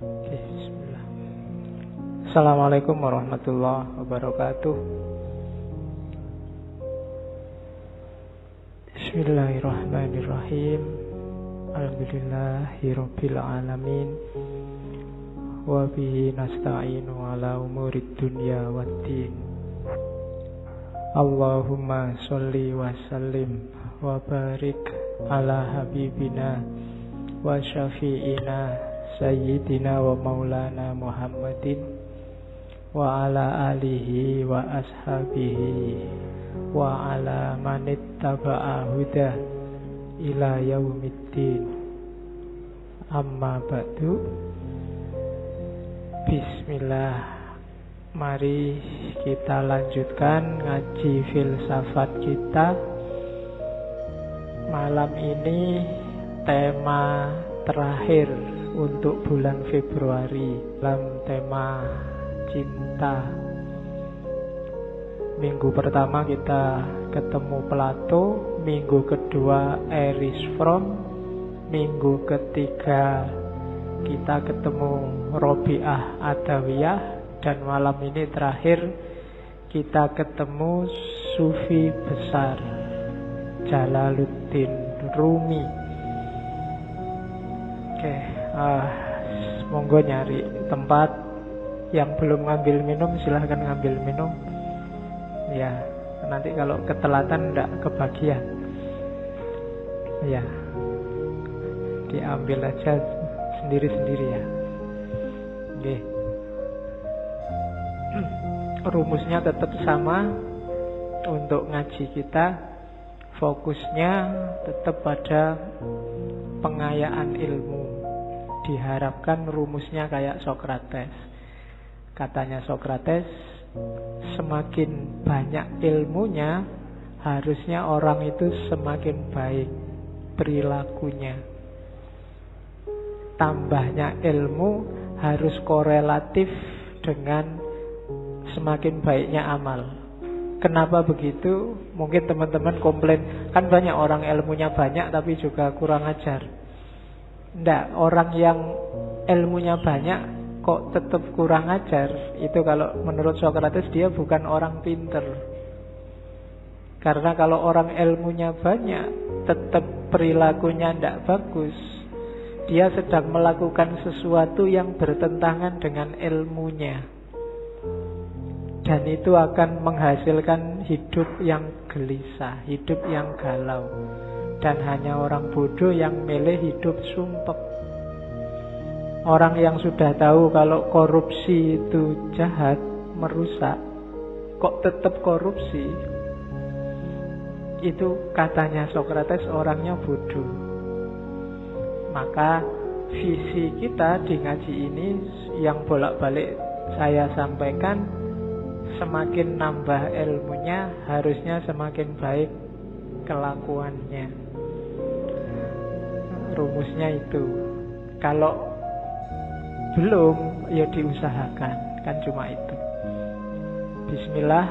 Oke, bismillah. Assalamualaikum warahmatullahi wabarakatuh. Bismillahirrahmanirrahim. Alhamdulillahirabbil alamin. Wa bihi nasta'inu ala umurid dunya waddin. Allahumma sholli wa sallim wa barik ala habibina wa syafi'ina sayyidina wa maulana Muhammadin wa ala alihi wa ashabihi wa ala manittaba'a huda ila yaumiddin. Amma ba'du. Bismillah. Mari kita lanjutkan ngaji filsafat kita. Malam ini tema terakhir untuk bulan Februari dalam tema cinta. Minggu pertama kita ketemu Plato, minggu kedua Erich Fromm, minggu ketiga kita ketemu Robiah Adawiyah, dan malam ini terakhir kita ketemu Sufi besar Jalaluddin Rumi. Oke, monggo nyari tempat. Yang belum ngambil minum silahkan ngambil minum. Ya, nanti kalau ketelatan enggak kebagian. Ya, diambil aja sendiri-sendiri ya. Oke. Rumusnya tetap sama untuk ngaji kita. Fokusnya tetap pada pengayaan ilmu. Diharapkan rumusnya kayak Sokrates. Katanya Sokrates, semakin banyak ilmunya, harusnya orang itu semakin baik perilakunya. Tambahnya ilmu harus korelatif dengan semakin baiknya amal. Kenapa begitu? Mungkin teman-teman komplain, kan banyak orang ilmunya banyak tapi juga kurang ajar. Nggak, orang yang ilmunya banyak kok tetap kurang ajar, itu kalau menurut Sokrates dia bukan orang pinter. Karena kalau orang ilmunya banyak tetap perilakunya nggak bagus, dia sedang melakukan sesuatu yang bertentangan dengan ilmunya. Dan itu akan menghasilkan hidup yang gelisah, hidup yang galau. Dan hanya orang bodoh yang milih hidup sumpek. Orang yang sudah tahu kalau korupsi itu jahat, merusak, kok tetap korupsi, itu katanya Sokrates orangnya bodoh. Maka visi kita di ngaji ini yang bolak-balik saya sampaikan, semakin nambah ilmunya, harusnya semakin baik kelakuannya. Rumusnya itu. Kalau belum, ya diusahakan. Kan cuma itu. Bismillah.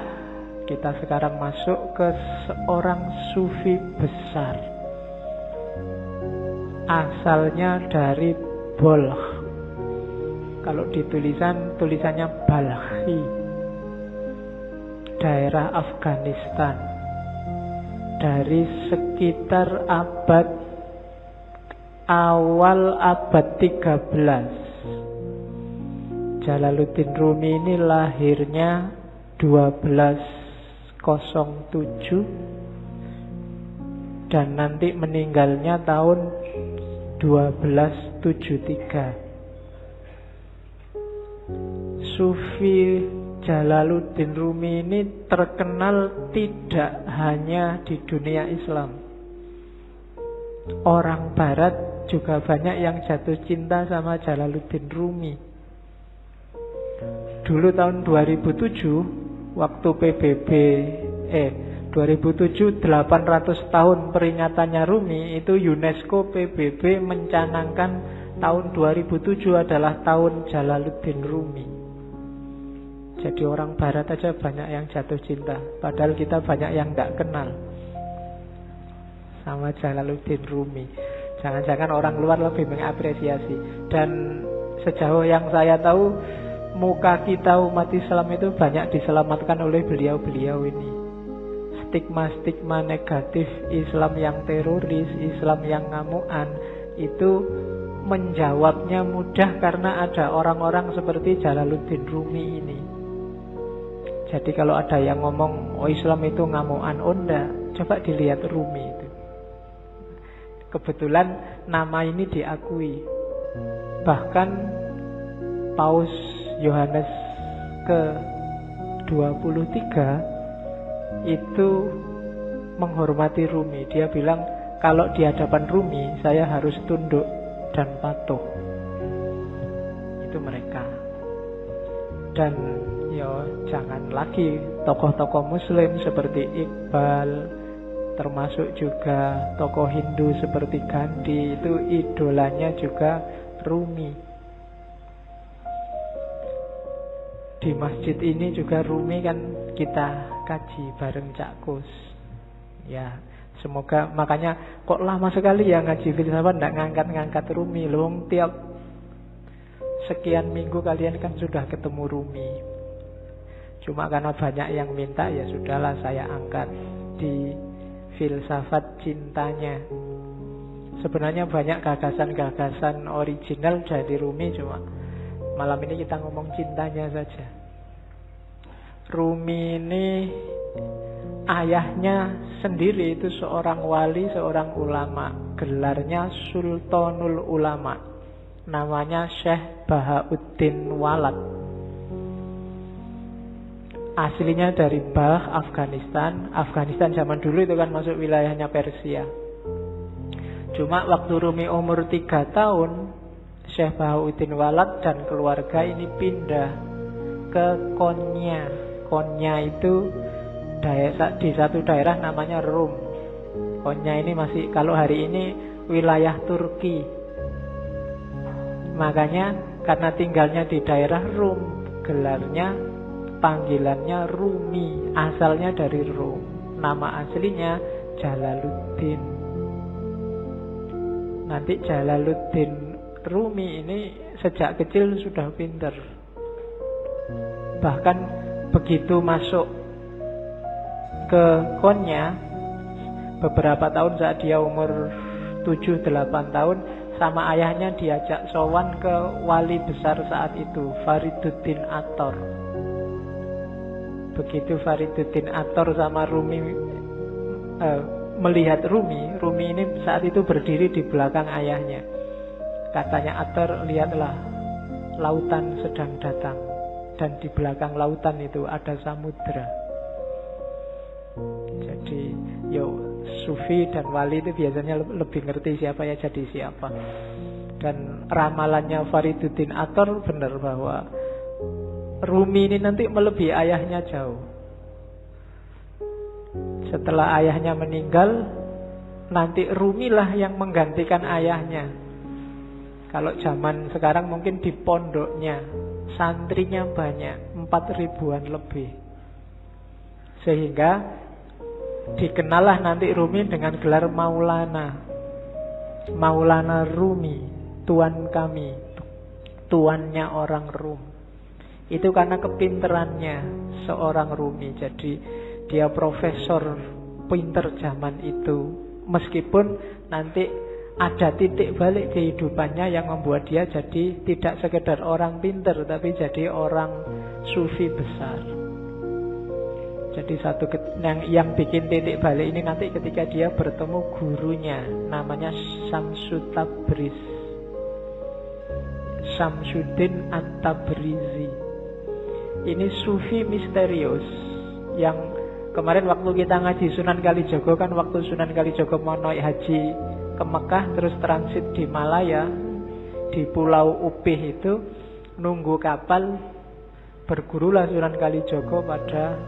Kita sekarang masuk ke seorang sufi besar. Asalnya dari Balkh. Kalau tulisannya Balkhi, daerah Afghanistan. Dari sekitar awal abad 13. Jalaluddin Rumi ini lahirnya 1207 dan nanti meninggalnya tahun 1273. Sufi Jalaluddin Rumi ini terkenal tidak hanya di dunia Islam. Orang Barat juga banyak yang jatuh cinta sama Jalaluddin Rumi. Dulu tahun 2007, waktu PBB 2007 800 tahun peringatannya Rumi, itu UNESCO PBB mencanangkan tahun 2007 adalah tahun Jalaluddin Rumi. Jadi orang Barat aja banyak yang jatuh cinta, padahal kita banyak yang gak kenal sama Jalaluddin Rumi. Jangan-jangan orang luar lebih mengapresiasi. Dan Sejauh yang saya tahu, muka kita umat Islam itu banyak diselamatkan oleh beliau-beliau ini. Stigma-stigma negatif Islam yang teroris, Islam yang ngamuan, itu menjawabnya mudah karena ada orang-orang seperti Jalaluddin Rumi ini. Jadi kalau ada yang ngomong, oh Islam itu ngamuan, oh enggak, coba dilihat Rumi itu. Kebetulan nama ini diakui. Bahkan Paus Yohanes ke-23 itu menghormati Rumi. Dia bilang, kalau di hadapan Rumi saya harus tunduk dan patuh. Itu mereka. Dan jangan lagi tokoh-tokoh Muslim seperti Iqbal, termasuk juga tokoh Hindu seperti Gandhi, itu idolanya juga Rumi. Di masjid ini juga Rumi kan kita kaji bareng Cak Kus. Ya, semoga, makanya kok lama sekali ya ngaji filsafat nggak ngangkat-ngangkat Rumi. Loh, tiap sekian minggu kalian kan sudah ketemu Rumi. Cuma karena banyak yang minta, ya sudahlah saya angkat di filsafat cintanya. Sebenarnya banyak gagasan-gagasan original dari Rumi, cuma malam ini kita ngomong cintanya saja. Rumi ini ayahnya sendiri itu seorang wali, seorang ulama. Gelarnya Sultanul Ulama. Namanya Syekh Bahauddin Walad. Aslinya dari Balkh, Afghanistan. Afghanistan zaman dulu itu kan masuk wilayahnya Persia. Cuma waktu Rumi umur 3 tahun, Syekh Bahauddin Walad dan keluarga ini pindah ke Konya. Konya itu di satu daerah namanya Rum. Konya ini masih, kalau hari ini, wilayah Turki. Makanya karena tinggalnya di daerah Rum, gelarnya, panggilannya Rumi, asalnya dari Rum. Nama aslinya Jalaluddin. Nanti Jalaluddin Rumi ini sejak kecil sudah pintar. Bahkan begitu masuk ke Konya, beberapa tahun saat dia umur 7-8 tahun, sama ayahnya diajak sowan ke wali besar saat itu, Fariduddin Attor. Begitu Fariduddin Attor sama Rumi melihat Rumi ini saat itu berdiri di belakang ayahnya. Katanya Attor, lihatlah, lautan sedang datang, dan di belakang lautan itu ada samudra. Jadi Sufi dan wali itu biasanya lebih ngerti siapa ya jadi siapa. Dan ramalannya Fariduddin Attor benar bahwa Rumi ini nanti melebihi ayahnya jauh. Setelah ayahnya meninggal, nanti Rumilah yang menggantikan ayahnya. Kalau zaman sekarang mungkin di pondoknya santrinya banyak, 4.000-an lebih. Sehingga dikenallah nanti Rumi dengan gelar Maulana. Maulana Rumi, tuan kami, tuannya orang Rum. Itu karena kepinterannya seorang Rumi. Jadi dia profesor pinter zaman itu. Meskipun nanti ada titik balik kehidupannya yang membuat dia jadi tidak sekedar orang pinter, tapi jadi orang sufi besar. Jadi satu yang bikin titik balik ini nanti ketika dia bertemu gurunya, namanya Syamsut Tabriz, Syamsuddin At-Tabrizi. Ini sufi misterius yang kemarin waktu kita ngaji Sunan Kalijogo kan, waktu Sunan Kalijogo mau naik haji ke Mekah terus transit di Malaya, di Pulau Upih itu nunggu kapal, bergurulah Sunan Kalijogo pada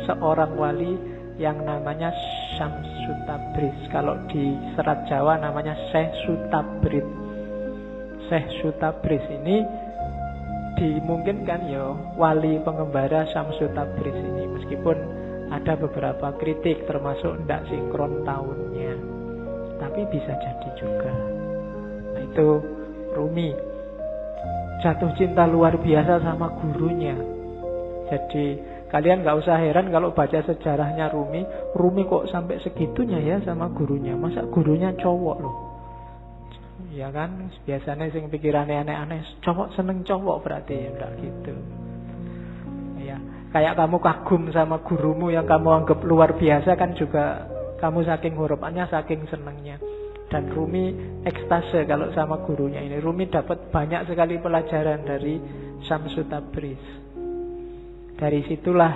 seorang wali yang namanya Syamsut Tabriz. Kalau di Serat Jawa namanya Syekh Sutabrid. Syekh Sutabrid ini dimungkinkan wali pengembara Syamsut Tabriz ini, meskipun ada beberapa kritik termasuk tidak sinkron tahunnya, tapi bisa jadi juga. Nah, itu Rumi. jatuh cinta luar biasa sama gurunya. Jadi kalian gak usah heran kalau baca sejarahnya Rumi. Rumi kok sampai segitunya ya sama gurunya. Masa gurunya cowok loh. Ya kan, biasanya sing pikirannya aneh-aneh, cowok seneng cowok berarti ya, enggak gitu. Ya, kayak kamu kagum sama gurumu yang kamu anggap luar biasa kan juga kamu saking harapannya, saking senengnya. Dan Rumi ekstase kalau sama gurunya ini. Rumi dapat banyak sekali pelajaran dari Syamsu Tabriz. Dari situlah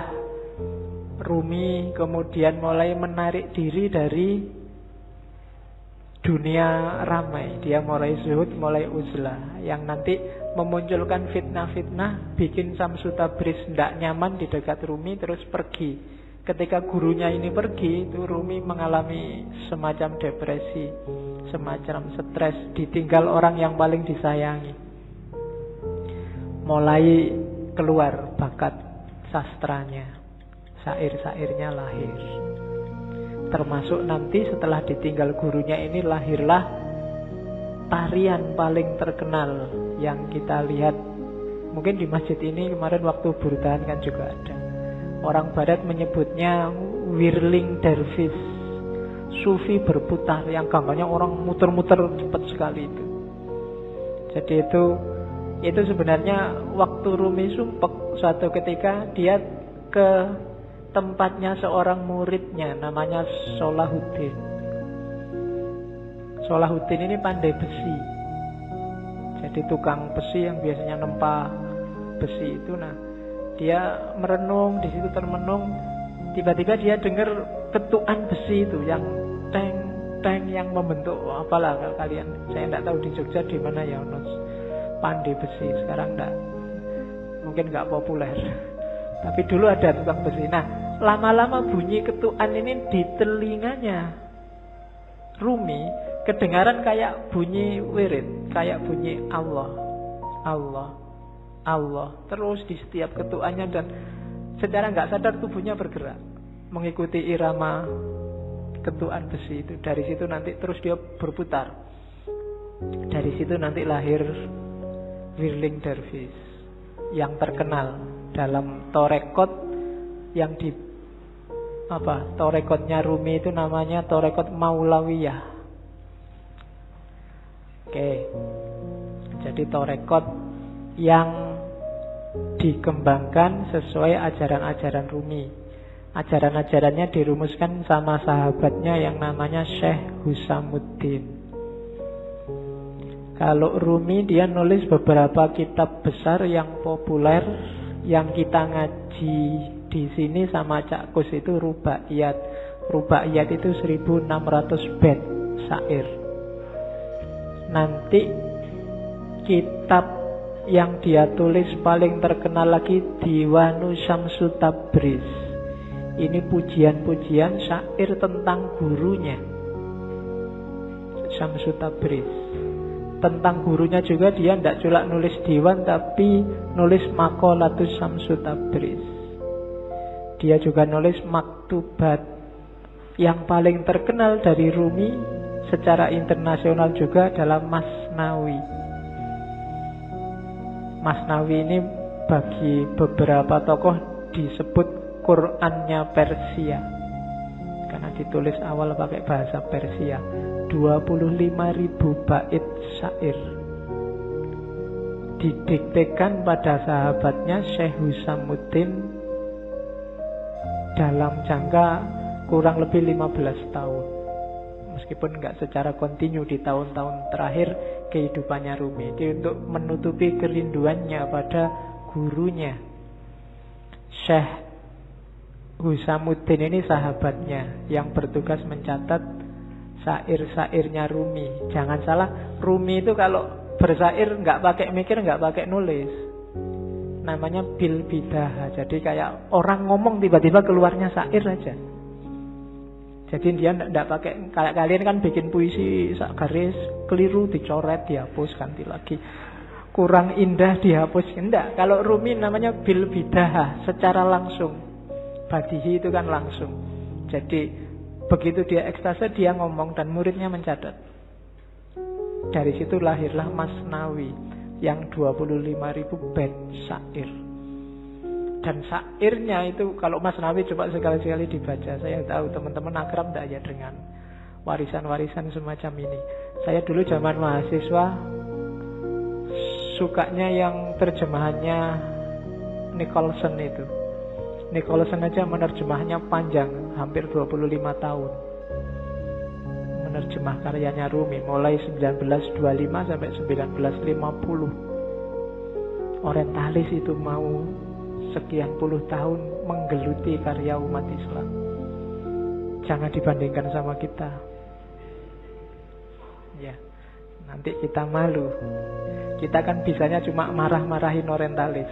Rumi kemudian mulai menarik diri dari dunia ramai. Dia mulai zuhud, mulai uzlah, yang nanti memunculkan fitnah-fitnah, bikin Syamsu Tabriz tidak nyaman di dekat Rumi, terus pergi. Ketika gurunya ini pergi, itu Rumi mengalami semacam depresi, semacam stres, ditinggal orang yang paling disayangi. Mulai keluar bakat sastranya, syair-syairnya lahir. Termasuk nanti setelah ditinggal gurunya ini lahirlah tarian paling terkenal yang kita lihat mungkin di masjid ini kemarin waktu burdan kan juga ada. Orang barat menyebutnya whirling dervish, sufi berputar, yang gambarnya orang muter-muter cepat sekali itu. Jadi itu sebenarnya waktu Rumi sumpek, suatu ketika dia ke tempatnya seorang muridnya namanya Salahuddin. Salahuddin ini pandai besi. Jadi tukang besi yang biasanya nempa besi itu. Nah, dia merenung di situ, termenung. Tiba-tiba dia dengar ketukan besi itu yang teng yang membentuk apalah kalau kalian. Saya tidak tahu di Jogja di mana ya pandai besi. Sekarang enggak, mungkin enggak populer. Tapi dulu ada tukang besi. Nah, lama-lama bunyi ketukan ini di telinganya Rumi kedengaran kayak bunyi wirid, kayak bunyi Allah, Allah, Allah. Terus di setiap ketukannya, dan secara nggak sadar tubuhnya bergerak mengikuti irama ketukan besi itu. Dari situ nanti terus dia berputar. Dari situ nanti lahir whirling dervish yang terkenal dalam torekot yang di torekotnya Rumi itu namanya torekot Maulawiyah. Oke. Jadi torekot yang dikembangkan sesuai ajaran-ajaran Rumi. Ajaran-ajarannya dirumuskan sama sahabatnya yang namanya Syekh Husamuddin. Kalau Rumi dia nulis beberapa kitab besar yang populer, yang kita ngaji di sini sama Cak Kus itu Rubaiyat. Rubaiyat itu 1600 bait syair. Nanti kitab yang dia tulis paling terkenal lagi Diwanu Syamsu Tabriz. Ini pujian-pujian syair tentang gurunya Syamsu Tabriz. Tentang gurunya juga dia tidak cuma nulis diwan, tapi nulis maqalatus Syamsu Tabriz. Dia juga nulis maktubat. Yang paling terkenal dari Rumi secara internasional juga adalah Masnawi. Masnawi ini bagi beberapa tokoh disebut Qur'annya Persia, karena ditulis awal pakai bahasa Persia. 25.000 bait syair didiktekan pada sahabatnya Syekh Husamuddin dalam jangka kurang lebih 15 tahun. Meskipun enggak secara kontinu di tahun-tahun terakhir kehidupannya Rumi. Itu untuk menutupi kerinduannya pada gurunya. Syekh Husamuddin ini sahabatnya yang bertugas mencatat syair-syairnya Rumi. Jangan salah, Rumi itu kalau bersyair enggak pakai mikir, enggak pakai nulis. Namanya bil bidah. Jadi kayak orang ngomong tiba-tiba keluarnya syair aja. Jadi dia tidak pakai, kayak kalian kan bikin puisi sak garis keliru dicoret, dihapus, ganti lagi. Kurang indah dihapus. Enggak, kalau Rumi namanya bil bidah, secara langsung. Badihi itu kan langsung. Jadi begitu dia ekstase dia ngomong dan muridnya mencatat. Dari situ lahirlah Masnawi yang 25.000 bait syair. Dan syairnya itu kalau Mas Nawi coba sekali-sekali dibaca. Saya tahu teman-teman akrab enggak ya dengan warisan-warisan semacam ini. Saya dulu zaman mahasiswa sukanya yang terjemahannya Nicholson itu. Nicholson aja menerjemahnya panjang, hampir 25 tahun. Menerjemah karyanya Rumi mulai 1925 sampai 1950. Orientalis itu mau sekian puluh tahun menggeluti karya umat Islam. Jangan dibandingkan sama kita. Ya, nanti kita malu. Kita kan bisanya cuma marah-marahin orientalis.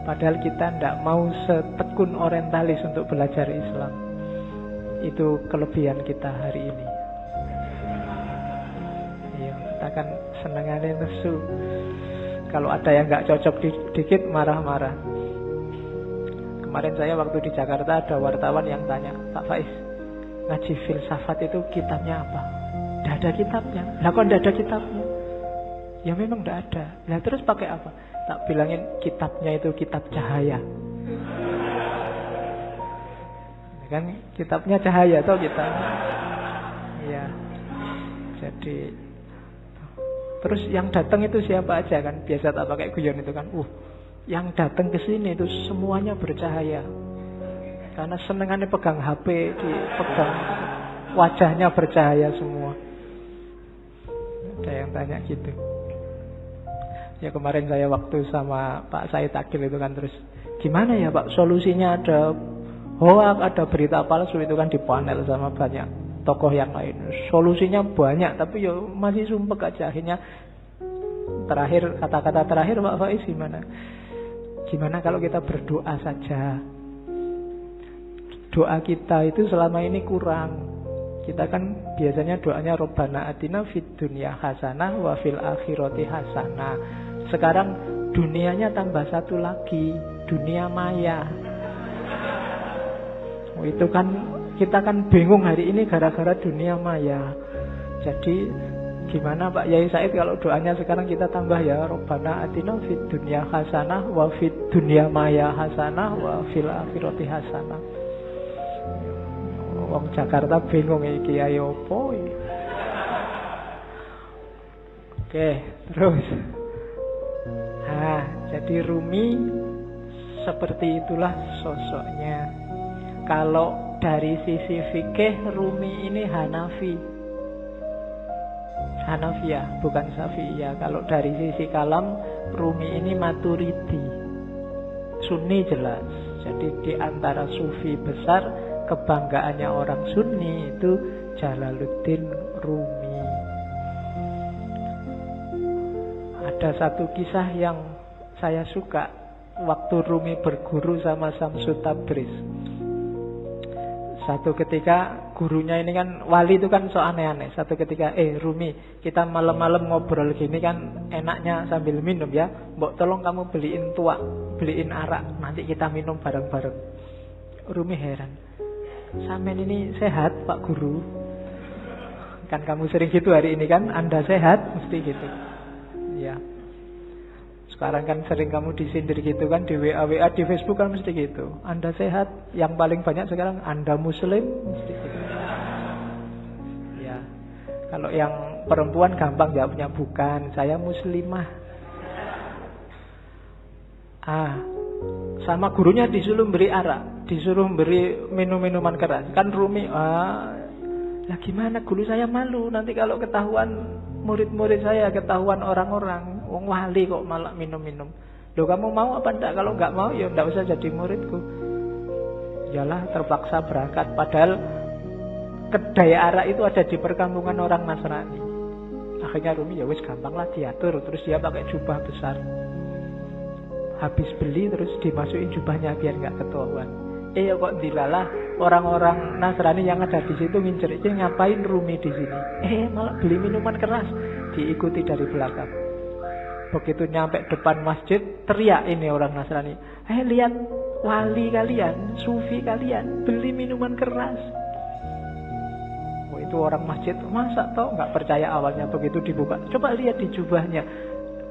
Padahal kita tidak mau setekun orientalis untuk belajar Islam. Itu kelebihan kita hari ini. Ya, kita kan senengannya nesu. Kalau ada yang nggak cocok dikit marah-marah. Kemarin saya waktu di Jakarta ada wartawan yang tanya, Pak Faiz, ngaji filsafat itu kitabnya apa? Tidak ada kitabnya. Lah kok tidak ada kitabnya? Ya memang tidak ada. Lah terus pakai apa? Tak bilangin kitabnya itu kitab cahaya. Kan kitabnya cahaya toh kita. Iya. Jadi terus yang datang itu siapa aja kan? Biasa tak pakai guyon itu kan. Yang datang ke sini itu semuanya bercahaya. Karena senengannya pegang HP, dipegang wajahnya bercahaya semua. Ada yang tanya gitu. Ya kemarin saya waktu sama Pak Said Akil itu kan terus gimana ya Pak solusinya, ada hoax, ada berita palsu itu kan di panel sama banyak tokoh yang lain. Solusinya banyak tapi ya masih sumpek aja. Akhirnya terakhir, kata-kata terakhir Pak Faiz gimana? Gimana kalau kita berdoa saja? Doa kita itu selama ini kurang. Kita kan biasanya doanya Rabbana atina fid dunya hasanah wa fil akhirati hasanah. Sekarang dunianya tambah satu lagi, dunia maya. Itu kan kita kan bingung hari ini gara-gara dunia maya. Jadi gimana Pak Yai Said kalau doanya sekarang kita tambah ya Rabbana atina fid dunya hasanah wa fid dunya maya hasanah wa fil akhirati hasanah. Wong Jakarta bingung iki ayo opo. Oke, terus. Jadi Rumi seperti itulah sosoknya. Kalau dari sisi fikih Rumi ini Hanafiyah, bukan Syafi'iyah. Kalau dari sisi kalam Rumi ini Maturidi, Sunni jelas. Jadi di antara sufi besar, kebanggaannya orang Sunni itu Jalaluddin Rumi. Ada satu kisah yang saya suka waktu Rumi berguru sama Syamsul Tabriz. Satu ketika gurunya ini kan wali itu kan so aneh-aneh. Satu ketika Rumi, kita malam-malam ngobrol gini kan enaknya sambil minum ya. Mbok tolong kamu beliin tuak, beliin arak, nanti kita minum bareng-bareng. Rumi heran, sampean ini sehat Pak Guru? Kan kamu sering gitu hari ini kan, Anda sehat? Mesti gitu. Ya. Sekarang kan sering kamu disindir gitu kan, di WA di Facebook kan mesti gitu. Anda sehat? Yang paling banyak sekarang Anda Muslim? Mesti gitu. Ya. Kalau yang perempuan gampang jawabnya bukan, saya Muslimah. Sama gurunya disuruh beri arak, disuruh beri minum-minuman keras. Kan Rumi, lah gimana guru saya malu nanti kalau ketahuan murid-murid saya, ketahuan orang-orang. Wong wali kok malah minum-minum. Loh kamu mau apa enggak? Kalau enggak mau ya enggak usah jadi muridku. Yalah terpaksa berangkat. Padahal kedai arak itu ada di perkampungan orang Nasrani. Akhirnya Rumi ya wis gampang lah diatur. Terus dia pakai jubah besar. Habis beli terus dimasukin jubahnya biar enggak ketahuan. Ya kok dilalah orang-orang Nasrani yang ada di situ ngincer, ngapain Rumi di sini? Malah beli minuman keras. Diikuti dari belakang. Begitu nyampe depan masjid, teriak ini orang Nasrani. Lihat wali kalian, sufi kalian beli minuman keras. Itu orang masjid, masa toh nggak percaya awalnya. Begitu dibuka, coba lihat di jubahnya.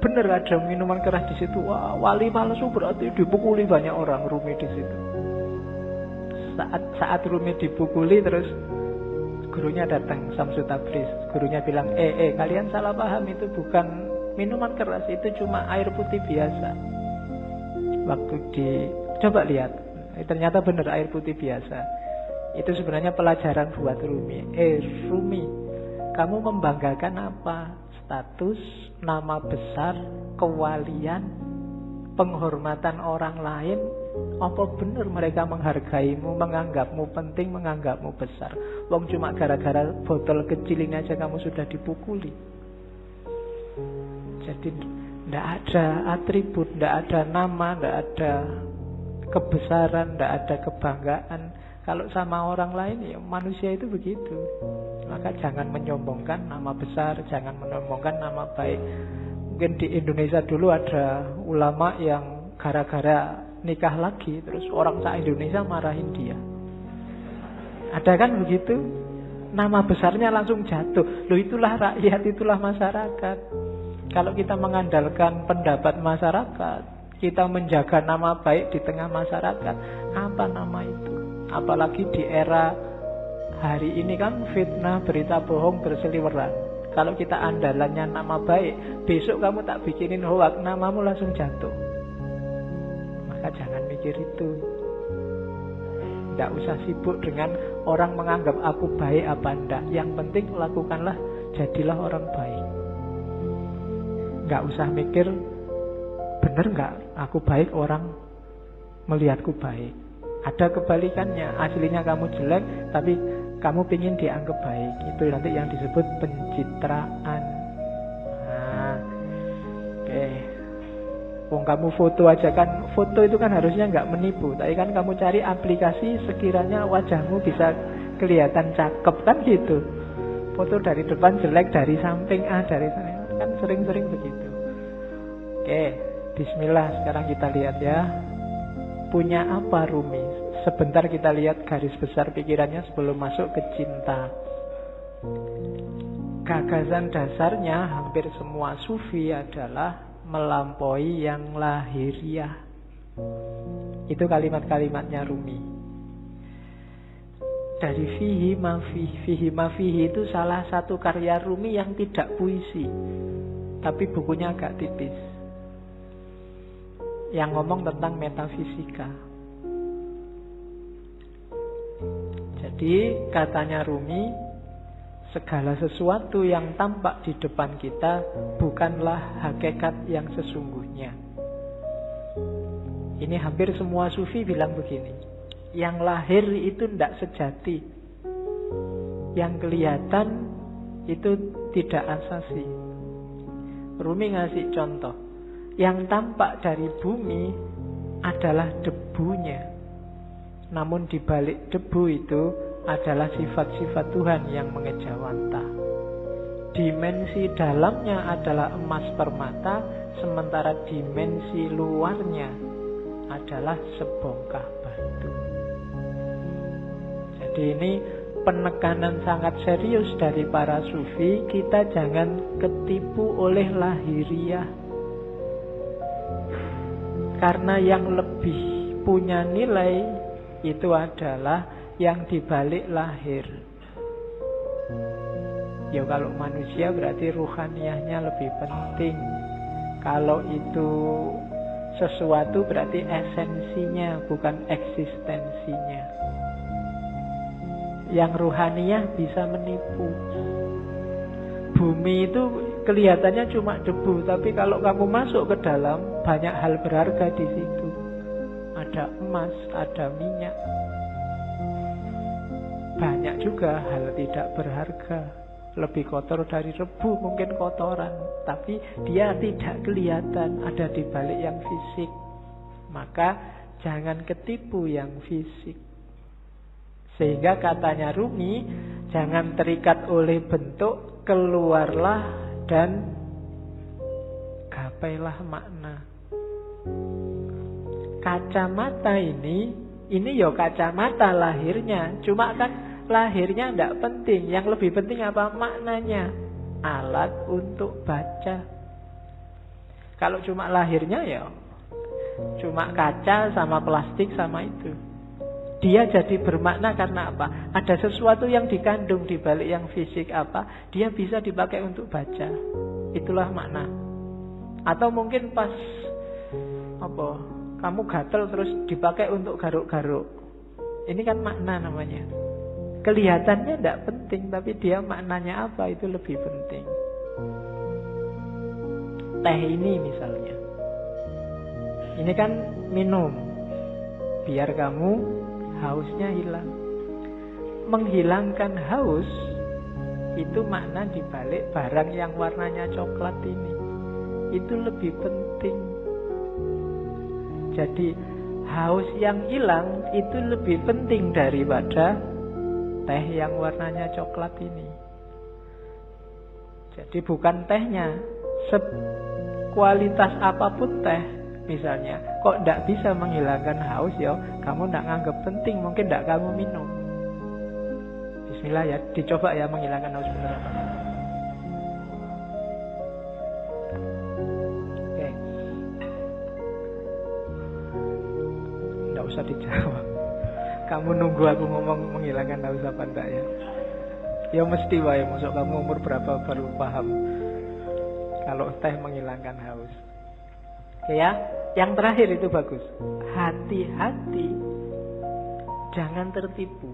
benar ada minuman keras di situ. Wah, wali palsu berarti dipukuli banyak orang Rumi di situ. Saat Rumi dipukuli terus gurunya datang, Syamsu Tabriz. Gurunya bilang, kalian salah paham, itu bukan minuman keras, itu cuma air putih biasa. Waktu coba lihat, ternyata benar air putih biasa. Itu sebenarnya pelajaran buat Rumi. Rumi, kamu membanggakan apa? Status, nama besar, kewalian, penghormatan orang lain. Apa benar mereka menghargaimu, menganggapmu penting, menganggapmu besar? Wong cuma gara-gara botol kecil ini aja kamu sudah dipukuli. Jadi tidak ada atribut, tidak ada nama, tidak ada kebesaran, tidak ada kebanggaan. Kalau sama orang lain, ya manusia itu begitu. Maka jangan menyombongkan nama besar, jangan menyombongkan nama baik. Mungkin di Indonesia dulu ada ulama yang gara-gara nikah lagi, terus orang se-Indonesia marahin dia. Ada kan begitu? Nama besarnya langsung jatuh. Loh, itulah rakyat, itulah masyarakat. Kalau kita mengandalkan pendapat masyarakat, kita menjaga nama baik di tengah masyarakat, apa nama itu? Apalagi di era hari ini kan fitnah, berita bohong berseliweran. Kalau kita andalannya nama baik, besok kamu tak bikinin hoak, namamu langsung jatuh. Maka jangan mikir itu. Tidak usah sibuk dengan orang menganggap aku baik apa enggak. Yang penting lakukanlah, jadilah orang baik. Tidak usah mikir benar enggak aku baik, orang melihatku baik. Ada kebalikannya, aslinya kamu jelek tapi kamu ingin dianggap baik. Itu nanti yang disebut pencitraan. Nah, oke. Wong kamu foto aja kan, foto itu kan harusnya nggak menipu. Tapi kan kamu cari aplikasi sekiranya wajahmu bisa kelihatan cakep kan gitu. Foto dari depan jelek, dari samping dari sana, kan sering-sering begitu. Oke, bismillah, sekarang kita lihat ya. Punya apa Rumi? Sebentar kita lihat garis besar pikirannya sebelum masuk ke cinta. Gagasan dasarnya hampir semua sufi adalah melampaui yang lahiriah. Itu kalimat-kalimatnya Rumi. Dari fihi ma fihi itu salah satu karya Rumi yang tidak puisi, tapi bukunya agak tipis, yang ngomong tentang metafisika. Jadi katanya Rumi, segala sesuatu yang tampak di depan kita bukanlah hakikat yang sesungguhnya. Ini hampir semua sufi bilang begini. Yang lahir itu tidak sejati, yang kelihatan itu tidak asasi. Rumi ngasih contoh. Yang tampak dari bumi adalah debunya. Namun di balik debu itu adalah sifat-sifat Tuhan yang mengejawantah. Dimensi dalamnya adalah emas permata, sementara dimensi luarnya adalah sebongkah batu. Jadi ini penekanan sangat serius dari para sufi. Kita jangan ketipu oleh lahiriah. Karena yang lebih punya nilai itu adalah yang dibalik lahir. Ya kalau manusia berarti ruhaniyahnya lebih penting. Kalau itu sesuatu berarti esensinya, bukan eksistensinya. Yang ruhaniyah bisa menipu. Bumi itu kelihatannya cuma debu, tapi kalau kamu masuk ke dalam, banyak hal berharga di situ. Ada emas, ada minyak. Banyak juga hal tidak berharga. Lebih kotor dari rebu, mungkin kotoran, tapi dia tidak kelihatan, ada di balik yang fisik. Maka jangan ketipu yang fisik. Sehingga katanya Rumi, jangan terikat oleh bentuk, keluarlah dan gapailah makna. Kacamata ini ya kacamata lahirnya, cuma kan lahirnya tidak penting. Yang lebih penting apa? Maknanya. Alat untuk baca. Kalau cuma lahirnya ya cuma kaca sama plastik sama itu. Dia jadi bermakna karena apa? Ada sesuatu yang dikandung di balik yang fisik apa, dia bisa dipakai untuk baca. Itulah makna. Atau mungkin pas apa? Kamu gatel terus dipakai untuk garuk-garuk. Ini kan makna namanya. Kelihatannya tidak penting, tapi dia maknanya apa itu lebih penting. Teh ini misalnya, ini kan minum biar kamu hausnya hilang. Menghilangkan haus itu makna dibalik barang yang warnanya coklat ini. Itu lebih penting. Jadi haus yang hilang itu lebih penting daripada teh yang warnanya coklat ini. Jadi bukan tehnya, kualitas apapun teh misalnya, kok tidak bisa menghilangkan haus ya, kamu tidak nganggap penting, mungkin tidak kamu minum. Bismillah ya, dicoba ya menghilangkan haus benar apa. Oke, tidak usah dijawab. Kamu nunggu aku ngomong menghilangkan haus apa enggak ya? Ya mesti wae, masuk kamu umur berapa baru paham kalau teh menghilangkan haus. Oke ya, yang terakhir itu bagus. Hati-hati, jangan tertipu.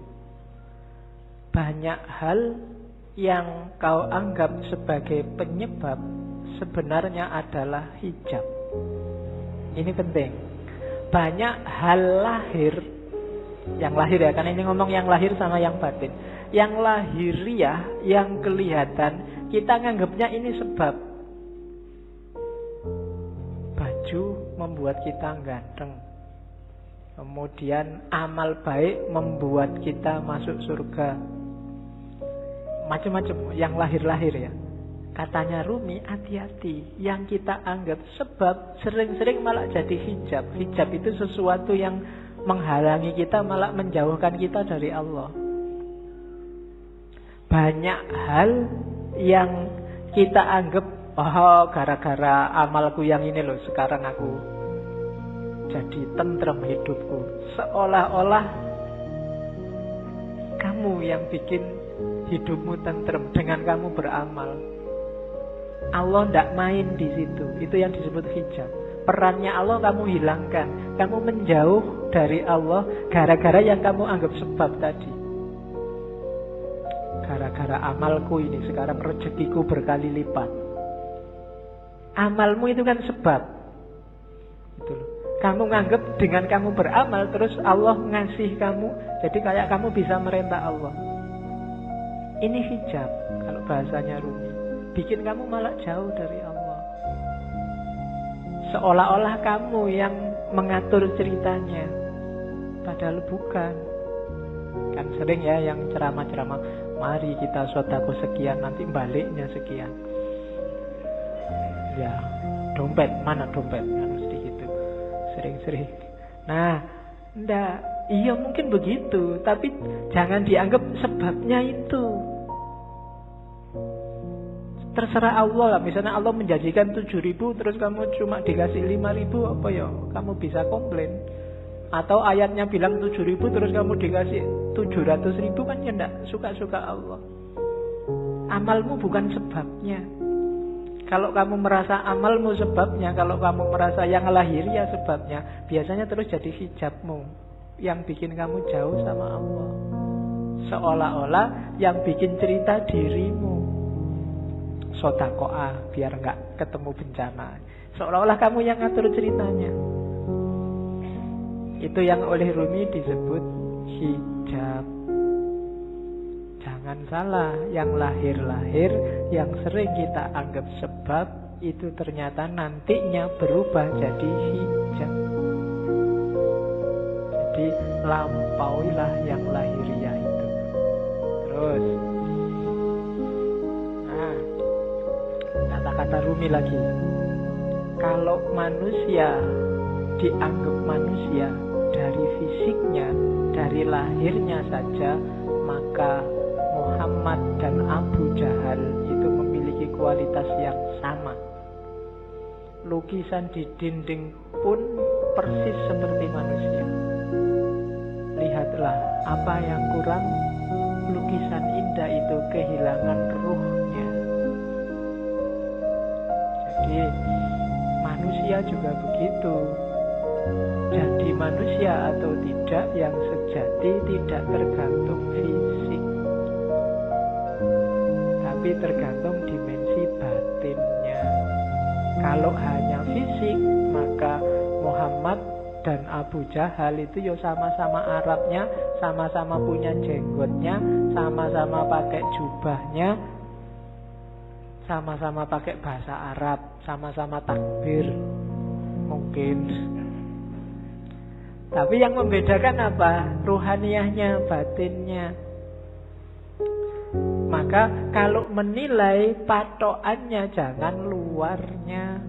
Banyak hal yang kau anggap sebagai penyebab sebenarnya adalah hijab. Ini penting. Banyak hal lahir, yang lahir ya, karena ini ngomong yang lahir sama yang batin. Yang lahiriah, yang kelihatan, kita nganggapnya ini sebab. Baju membuat kita ganteng. Kemudian amal baik membuat kita masuk surga. Macam-macam yang lahir-lahir ya. Katanya Rumi, hati-hati. Yang kita anggap sebab sering-sering malah jadi hijab. Hijab itu sesuatu yang menghalangi kita, malah menjauhkan kita dari Allah. Banyak hal yang kita anggap, oh gara-gara amalku yang ini loh, sekarang aku jadi tentrem hidupku. Seolah-olah kamu yang bikin hidupmu tentrem dengan kamu beramal. Allah tidak main di situ. Itu yang disebut hijab. Perannya Allah kamu hilangkan. Kamu menjauh dari Allah gara-gara yang kamu anggap sebab tadi. Gara-gara amalku ini sekarang rezekiku berkali lipat. Amalmu itu kan sebab. Itu loh. Kamu nganggap dengan kamu beramal terus Allah ngasih kamu. Jadi kayak kamu bisa merintah Allah. Ini hijab kalau bahasanya Rumi. Bikin kamu malah jauh dari Allah. Seolah-olah kamu yang mengatur ceritanya. Padahal bukan. Kan sering ya yang ceramah-ceramah, mari kita sedekah sekian, nanti baliknya sekian. Ya, dompet, mana dompet? Harus gitu. Sering-sering. Nah, enggak. Iya mungkin begitu, tapi jangan dianggap sebabnya itu. Terserah Allah lah. Misalnya Allah menjanjikan 7.000 terus kamu cuma dikasih 5.000, apa ya? Kamu bisa komplain. Atau ayatnya bilang 7.000 terus kamu dikasih 700.000, kan ya enggak suka-suka Allah. Amalmu bukan sebabnya. Kalau kamu merasa amalmu sebabnya, kalau kamu merasa yang lahiriah sebabnya, biasanya terus jadi hijabmu yang bikin kamu jauh sama Allah. Seolah-olah yang bikin cerita dirimu. Sodakoah biar nggak ketemu bencana. Seolah-olah kamu yang ngatur ceritanya. Itu yang oleh Rumi disebut hijab. Jangan salah, yang lahir-lahir, yang sering kita anggap sebab, itu ternyata nantinya berubah jadi hijab. Jadi lampauilah yang lahiriah itu. Terus kata-kata Rumi lagi, kalau manusia dianggap manusia dari fisiknya, dari lahirnya saja, maka Muhammad dan Abu Jahal itu memiliki kualitas yang sama. lukisan di dinding pun persis seperti manusia. Lihatlah apa yang kurang, lukisan indah itu kehilangan ruhnya. Jadi manusia juga begitu. Jadi manusia atau tidak yang sejati tidak tergantung fisik, tapi tergantung dimensi batinnya. Kalau hanya fisik, maka Muhammad dan Abu Jahal itu ya sama-sama Arabnya, sama-sama punya jenggotnya, sama-sama pakai jubahnya, sama-sama pakai bahasa Arab, sama-sama takbir mungkin. Tapi yang membedakan apa? Ruhaniyahnya, batinnya. Maka kalau menilai, patokannya jangan luarnya.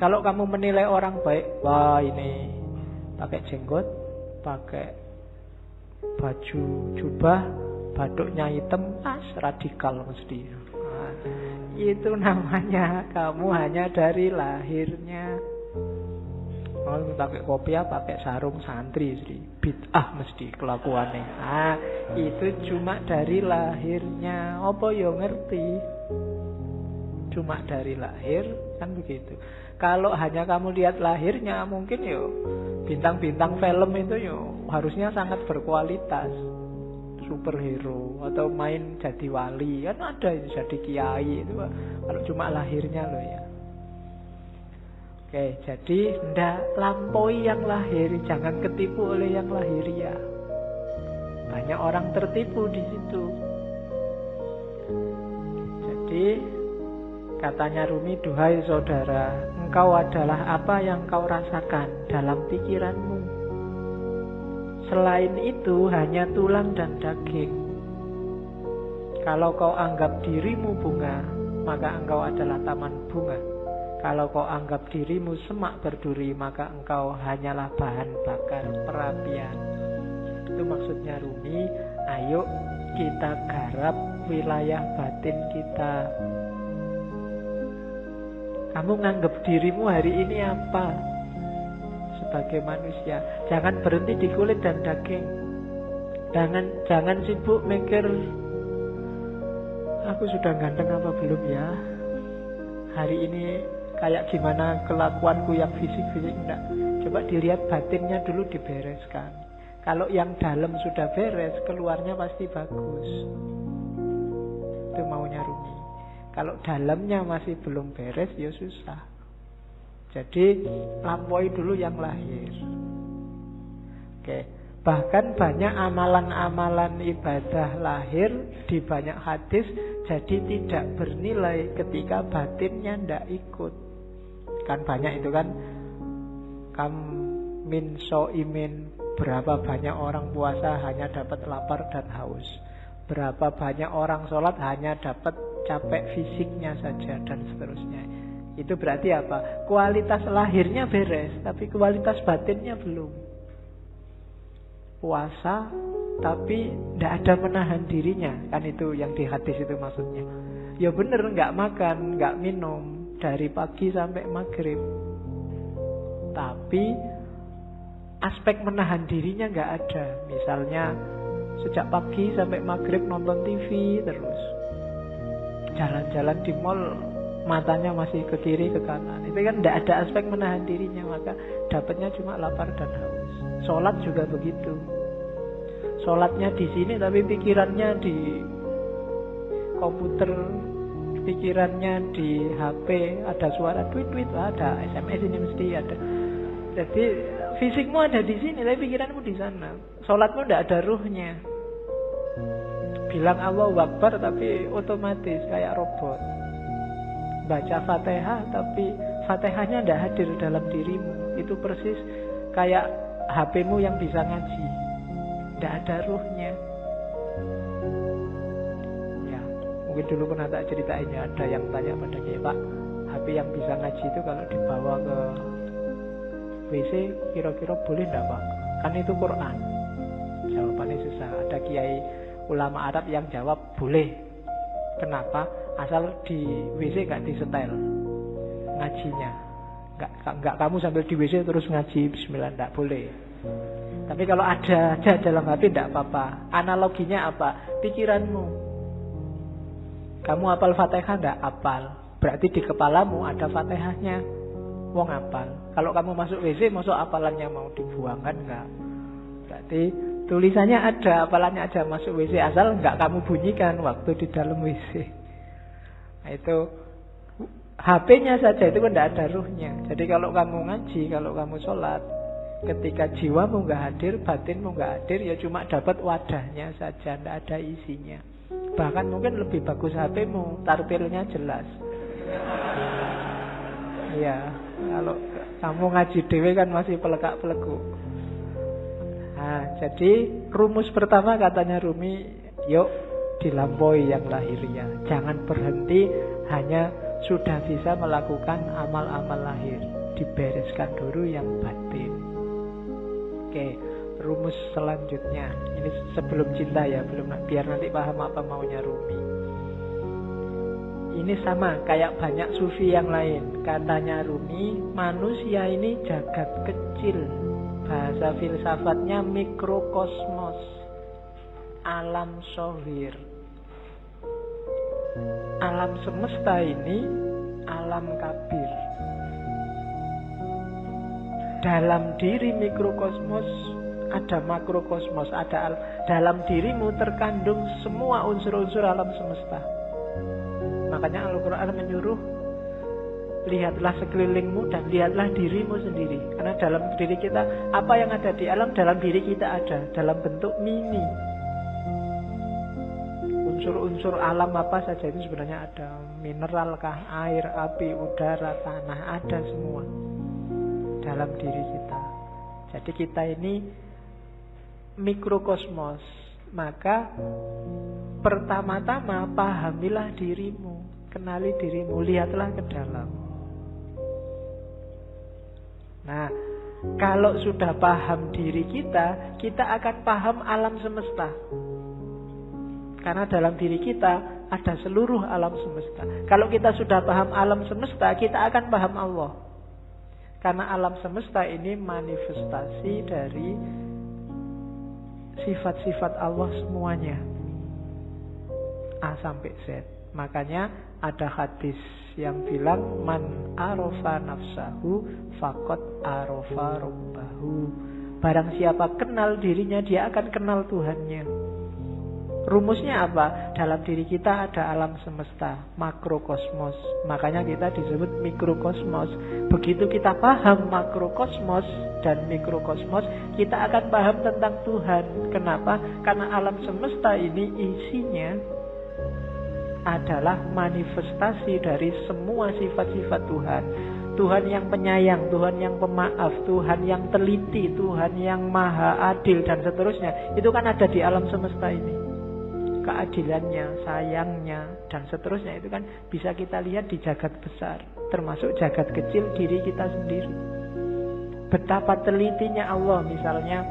Kalau kamu menilai orang baik, wah ini pakai jenggot, pakai baju jubah, batuknya hitam, radikal mesti. Nah, itu namanya kamu hanya dari lahirnya. Oh, pakai kopiah, pakai sarung santri, bid'ah mesti kelakuannya. Ah, itu cuma dari lahirnya. Apa yo ngerti? Cuma dari lahir kan begitu. Kalau hanya kamu lihat lahirnya, mungkin yo bintang-bintang film itu yo harusnya sangat berkualitas, superhero atau main jadi wali kan ada itu, jadi kiai itu. Kalau cuma lahirnya loh ya. Oke, jadi ndak lampaui yang lahir, jangan ketipu oleh yang lahiriah. Banyak orang tertipu di situ. Jadi katanya Rumi, duhai saudara, engkau adalah apa yang kau rasakan dalam pikiranmu. Selain itu hanya tulang dan daging. Kalau kau anggap dirimu bunga, maka engkau adalah taman bunga. Kalau kau anggap dirimu semak berduri, maka engkau hanyalah bahan bakar perapian. Itu maksudnya Rumi. Ayo kita garap wilayah batin kita. Kamu nganggap dirimu hari ini apa? Sebagai manusia. Jangan berhenti di kulit dan daging. Jangan sibuk mikir, aku sudah ganteng apa belum ya? Hari ini kayak gimana kelakuanku yang fisik-fisik, enggak. Coba dilihat batinnya dulu, dibereskan. Kalau yang dalam sudah beres, keluarnya pasti bagus. Itu maunya Rumi. Kalau dalamnya masih belum beres, ya susah. Jadi lampaui dulu yang lahir. Oke. Bahkan banyak amalan-amalan ibadah lahir di banyak hadis jadi tidak bernilai ketika batinnya tidak ikut. Kan banyak itu kan, kam min so'imin, berapa banyak orang puasa hanya dapat lapar dan haus, berapa banyak orang sholat hanya dapat capek fisiknya saja, dan seterusnya. Itu berarti apa? Kualitas lahirnya beres, tapi kualitas batinnya belum. Puasa tapi tidak ada menahan dirinya, kan itu yang di hadis itu maksudnya. Ya bener, nggak makan, nggak minum dari pagi sampai maghrib, tapi aspek menahan dirinya nggak ada. Misalnya sejak pagi sampai maghrib nonton TV terus, jalan-jalan di mall matanya masih ke kiri ke kanan, itu kan tidak ada aspek menahan dirinya, maka dapatnya cuma lapar dan haus. Sholat juga begitu. Sholatnya di sini tapi pikirannya di komputer, pikirannya di HP, ada suara tweet-tweet, ada SMS ini mesti ada. Jadi fisikmu ada di sini tapi pikiranmu di sana. Sholatmu tidak ada ruhnya. Bilang Allahu Akbar tapi otomatis kayak robot. Baca Fatihah tapi Fatihahnya tidak hadir dalam dirimu. Itu persis kayak HP-mu yang bisa ngaji, tidak ada ruhnya. Ya, mungkin dulu pernah tak ceritain ya, ada yang tanya pada Kiai, Pak, HP yang bisa ngaji itu kalau dibawa ke WC kira-kira boleh tidak Pak? Kan itu Quran. Jawabannya susah. Ada kiai ulama Arab yang jawab boleh. Kenapa? Asal di WC gak disetel. ngajinya. Enggak kamu sambil di WC terus ngaji bismillah, enggak boleh. Tapi kalau ada aja dalam hati enggak apa-apa. Analoginya apa? Pikiranmu. Kamu hafal Fatihah enggak? Hafal. Berarti di kepalamu ada Fatihahnya. Wong hafal. Kalau kamu masuk WC, masuk hafalannya mau dibuang kan enggak? Berarti tulisannya ada, hafalannya aja masuk WC, asal enggak kamu bunyikan waktu di dalam WC. Nah, itu HP-nya saja itu kan tidak ada ruhnya. Jadi kalau kamu ngaji, kalau kamu sholat, ketika jiwamu nggak hadir, batinmu nggak hadir, ya cuma dapat wadahnya saja, tidak ada isinya. Bahkan mungkin lebih bagus HP-mu, tartilnya jelas. Iya, kalau kamu ngaji dewe kan masih pelekak-pelekuk. Nah, jadi rumus pertama katanya Rumi, yuk dilampaui yang lahiriah. Jangan berhenti hanya sudah bisa melakukan amal-amal lahir, dibereskan dulu yang batin. Oke, rumus selanjutnya. Ini sebelum cinta ya, belum, biar nanti paham apa maunya Rumi. Ini sama kayak banyak sufi yang lain. Katanya Rumi, manusia ini jagat kecil. Bahasa filsafatnya mikrokosmos, alam sohir. Alam semesta ini alam kabir. Dalam diri mikrokosmos ada makrokosmos, dalam dirimu terkandung semua unsur-unsur alam semesta. Makanya Al-Quran menyuruh, lihatlah sekelilingmu dan lihatlah dirimu sendiri. Karena dalam diri kita, apa yang ada di alam, dalam diri kita ada, dalam bentuk mini. Unsur-unsur alam apa saja itu sebenarnya ada. Mineral kah, air, api, udara, tanah, ada semua dalam diri kita. Jadi kita ini mikrokosmos. Maka pertama-tama pahamilah dirimu, kenali dirimu, lihatlah ke dalam. Nah, kalau sudah paham diri kita, kita akan paham alam semesta. Karena dalam diri kita ada seluruh alam semesta. Kalau kita sudah paham alam semesta, kita akan paham Allah. Karena alam semesta ini manifestasi dari sifat-sifat Allah semuanya, A sampai Z. Makanya ada hadis yang bilang, man arofa nafsahu faqad arofa rabbahu. Barang siapa kenal dirinya, dia akan kenal Tuhannya. Rumusnya apa? Dalam diri kita ada alam semesta, makrokosmos. Makanya kita disebut mikrokosmos. Begitu kita paham makrokosmos dan mikrokosmos, kita akan paham tentang Tuhan. Kenapa? Karena alam semesta ini isinya adalah manifestasi dari semua sifat-sifat Tuhan. Tuhan yang penyayang, Tuhan yang pemaaf, Tuhan yang teliti, Tuhan yang maha adil, dan seterusnya. Itu kan ada di alam semesta ini. Keadilannya, sayangnya, dan seterusnya itu kan bisa kita lihat di jagat besar, termasuk jagat kecil diri kita sendiri. Betapa telitinya Allah. Misalnya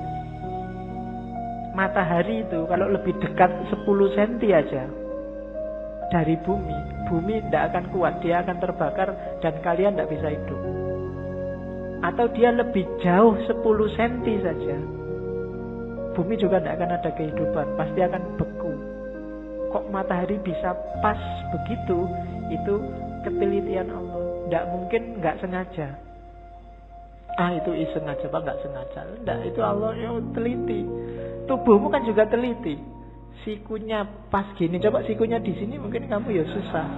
matahari itu kalau lebih dekat 10 cm aja dari bumi tidak akan kuat, dia akan terbakar dan kalian tidak bisa hidup. Atau dia lebih jauh 10 cm saja, bumi juga tidak akan ada kehidupan, pasti akan beku. Kok matahari bisa pas begitu? Itu ketelitian Allah. Tidak mungkin nggak sengaja. Itu iseng aja, Pak, nggak sengaja. Tidak, itu Allah yang teliti. Tubuhmu kan juga teliti. Sikunya pas gini, coba sikunya di sini, mungkin kamu ya susah,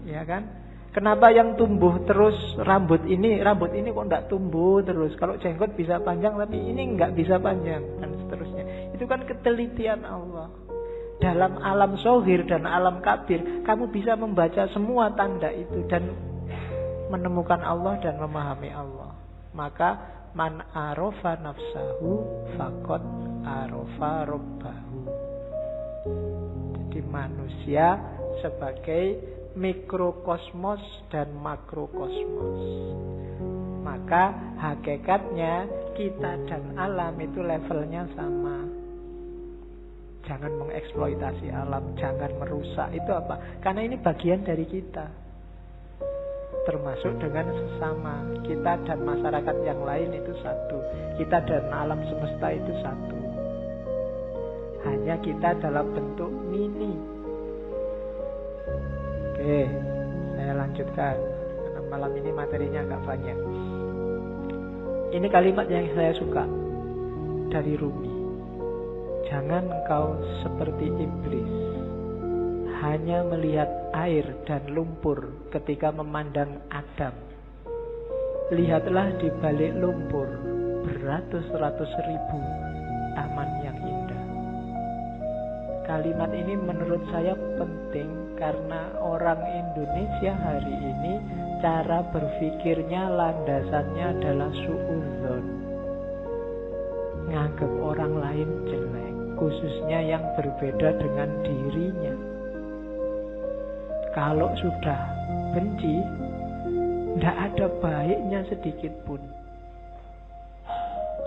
ya kan? Kenapa yang tumbuh terus rambut ini kok nggak tumbuh terus? Kalau jenggot bisa panjang, tapi ini nggak bisa panjang, dan seterusnya. Itu kan ketelitian Allah. Dalam alam zohir dan alam kabir, kamu bisa membaca semua tanda itu dan menemukan Allah dan memahami Allah. Maka man arofa nafsahu faqad arofa rabbahu. Jadi manusia sebagai mikrokosmos dan makrokosmos. Maka hakikatnya kita dan alam itu levelnya sama. Jangan mengeksploitasi alam, jangan merusak. Itu apa? Karena ini bagian dari kita. termasuk dengan sesama. Kita dan masyarakat yang lain itu satu. Kita dan alam semesta itu satu. Hanya kita dalam bentuk mini. Oke, saya lanjutkan karena malam ini materinya agak banyak. Ini kalimat yang saya suka dari Rumi. Jangan engkau seperti iblis, hanya melihat air dan lumpur ketika memandang Adam. Lihatlah di balik lumpur beratus-ratus ribu taman yang indah. Kalimat ini menurut saya penting karena orang Indonesia hari ini cara berpikirnya landasannya adalah suudzon. Nganggap orang lain jelek, khususnya yang berbeda dengan dirinya. Kalau sudah benci, tidak ada baiknya sedikit pun.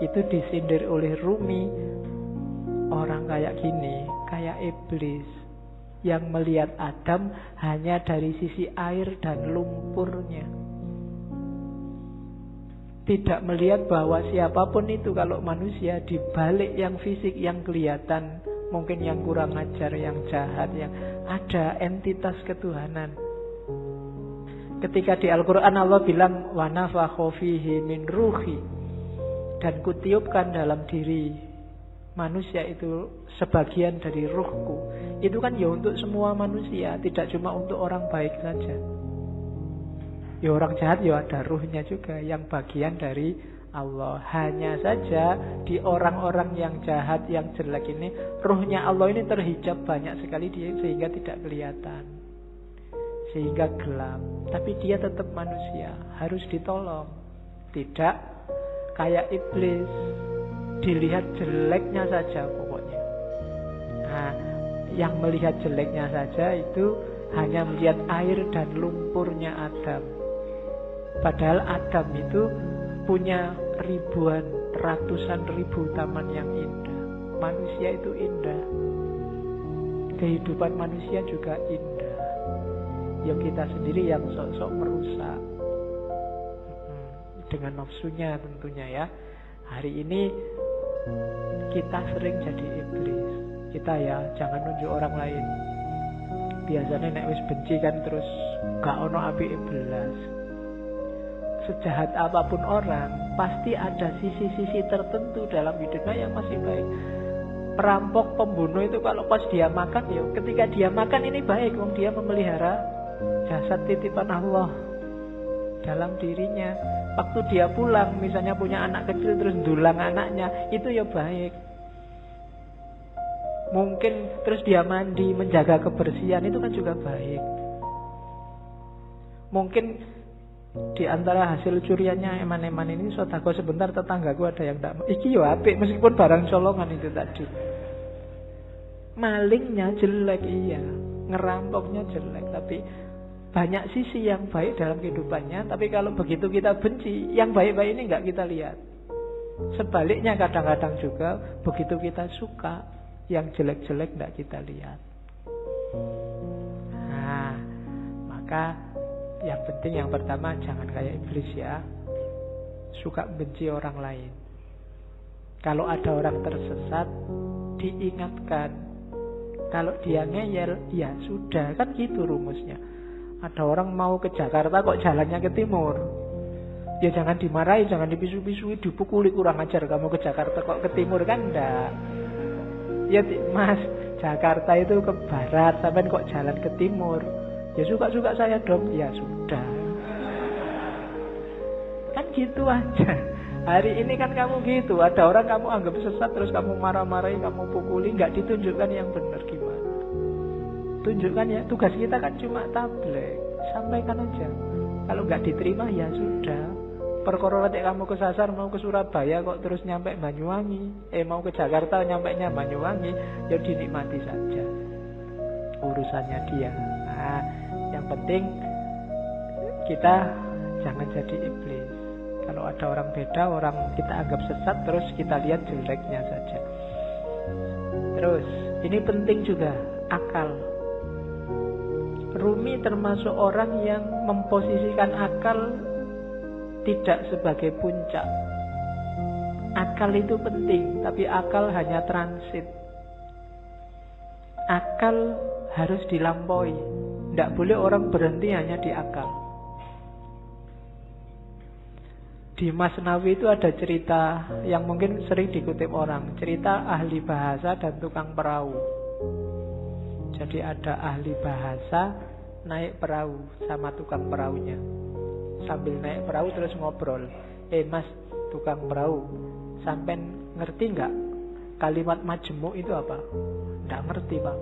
Itu disindir oleh Rumi. Orang kayak gini, kayak iblis yang melihat Adam hanya dari sisi air dan lumpurnya. Tidak melihat bahwa siapapun itu kalau manusia di balik yang fisik yang kelihatan, mungkin yang kurang ajar, yang jahat, yang ada entitas ketuhanan. Ketika di Al-Quran Allah bilang wa nafakha fihi min ruhi, dan kutiupkan dalam diri manusia itu sebagian dari ruhku. Itu kan ya untuk semua manusia, tidak cuma untuk orang baik saja. Ya orang jahat ya ada ruhnya juga, yang bagian dari Allah. Hanya saja di orang-orang yang jahat, yang jelek ini, ruhnya Allah ini terhijab banyak sekali dia, sehingga tidak kelihatan, sehingga gelap. Tapi dia tetap manusia, harus ditolong. Tidak kayak iblis, dilihat jeleknya saja pokoknya. Nah, yang melihat jeleknya saja itu hanya melihat air dan lumpurnya Adam. Padahal Adam itu punya ribuan, ratusan ribu taman yang indah. Manusia itu indah. Kehidupan manusia juga indah. Yang kita sendiri yang sok-sok merusak. Dengan nafsunya tentunya ya. Hari ini kita sering jadi iblis. Kita ya jangan nunjuk orang lain. Biasanya nek wis benci kan terus gak ono apike belas. Sejahat apapun orang, pasti ada sisi-sisi tertentu dalam hidupnya yang masih baik. Perampok, pembunuh itu kalau pas dia makan, ya ketika dia makan ini baik, wong dia memelihara jasad titipan Allah dalam dirinya. Waktu dia pulang, misalnya punya anak kecil terus dulang anaknya, itu ya baik. Mungkin terus dia mandi, menjaga kebersihan, itu kan juga baik. Mungkin di antara hasil curiannya eman-eman ini, sedekah sebentar, tetanggaku ada yang tak, iki yo apik meskipun barang colongan itu tadi. Malingnya jelek iya, ngerampoknya jelek, tapi banyak sisi yang baik dalam kehidupannya. Tapi kalau begitu kita benci, yang baik-baik ini enggak kita lihat. Sebaliknya kadang-kadang juga begitu kita suka, yang jelek-jelek enggak kita lihat. Nah, maka yang penting yang pertama jangan kayak iblis ya, suka benci orang lain. Kalau ada orang tersesat, diingatkan. Kalau dia ngeyel, ya sudah, kan gitu rumusnya. Ada orang mau ke Jakarta kok jalannya ke timur, ya jangan dimarahi, jangan dipisu-pisui, dipukuli, kurang ajar kamu ke Jakarta kok ke timur, kan enggak. Ya mas, Jakarta itu ke barat, sampai kok jalan ke timur, ya suka-suka saya dong. Ya sudah, kan gitu aja. Hari ini kan kamu gitu, ada orang kamu anggap sesat, terus kamu marah-marahi, kamu pukuli, nggak ditunjukkan yang benar gimana. Tunjukkan ya, tugas kita kan cuma tabligh, sampaikan aja. Kalau nggak diterima ya sudah. Perkara nek kamu kesasar mau ke Surabaya kok terus nyampe Banyuwangi, mau ke Jakarta nyampainya Banyuwangi, ya dinikmati saja. Urusannya dia. Nah, yang penting kita jangan jadi iblis. Kalau ada orang beda, orang kita anggap sesat, terus kita lihat jeleknya saja. Terus, ini penting juga, akal. Rumi termasuk orang yang memposisikan akal tidak sebagai puncak. Akal itu penting, tapi akal hanya transit. Akal harus dilampaui. Tidak boleh orang berhenti hanya di akal. Di Masnawi itu ada cerita yang mungkin sering dikutip orang. Cerita ahli bahasa dan tukang perahu. Jadi ada ahli bahasa naik perahu sama tukang perahunya. Sambil naik perahu terus ngobrol. Mas, tukang perahu, sampean ngerti nggak kalimat majemuk itu apa? Nggak ngerti, Pak.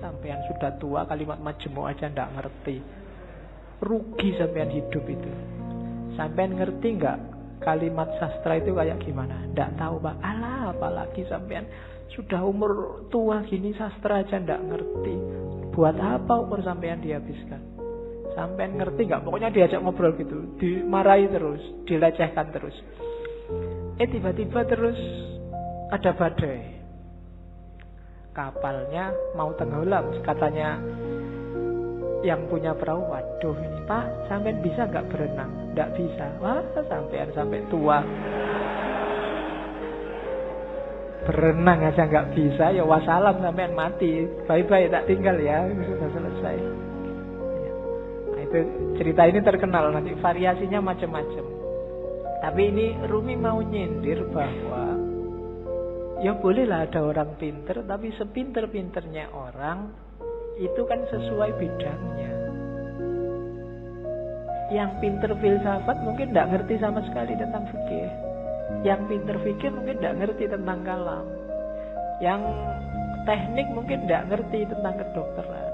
Sampean sudah tua, kalimat majemuk aja nggak ngerti. Rugi sampean hidup itu. Sampean ngerti nggak kalimat sastra itu kayak gimana? Nggak tahu, Pak. Alah, apalagi sampean sudah umur tua gini sastra aja nggak ngerti. Buat apa umur sampean dihabiskan? Sampean ngerti nggak? Pokoknya diajak ngobrol gitu, dimarahi terus, dilecehkan terus. Tiba-tiba terus ada badai. Kapalnya mau tenggelam, katanya yang punya perahu, waduh ini Pak, sampean bisa nggak berenang? Nggak bisa. Wah, sampean sampai tua berenang aja nggak bisa, ya wassalam, sampean mati, bye-bye, tak tinggal ya, sudah selesai. Nah, itu cerita ini terkenal, nanti variasinya macam-macam. Tapi ini Rumi mau nyindir bahwa ya bolehlah ada orang pinter, tapi sepinter-pinternya orang itu kan sesuai bidangnya. Yang pinter filsafat mungkin tidak ngerti sama sekali tentang fikih. Yang pinter fikih mungkin tidak ngerti tentang kalam. Yang teknik mungkin tidak ngerti tentang kedokteran.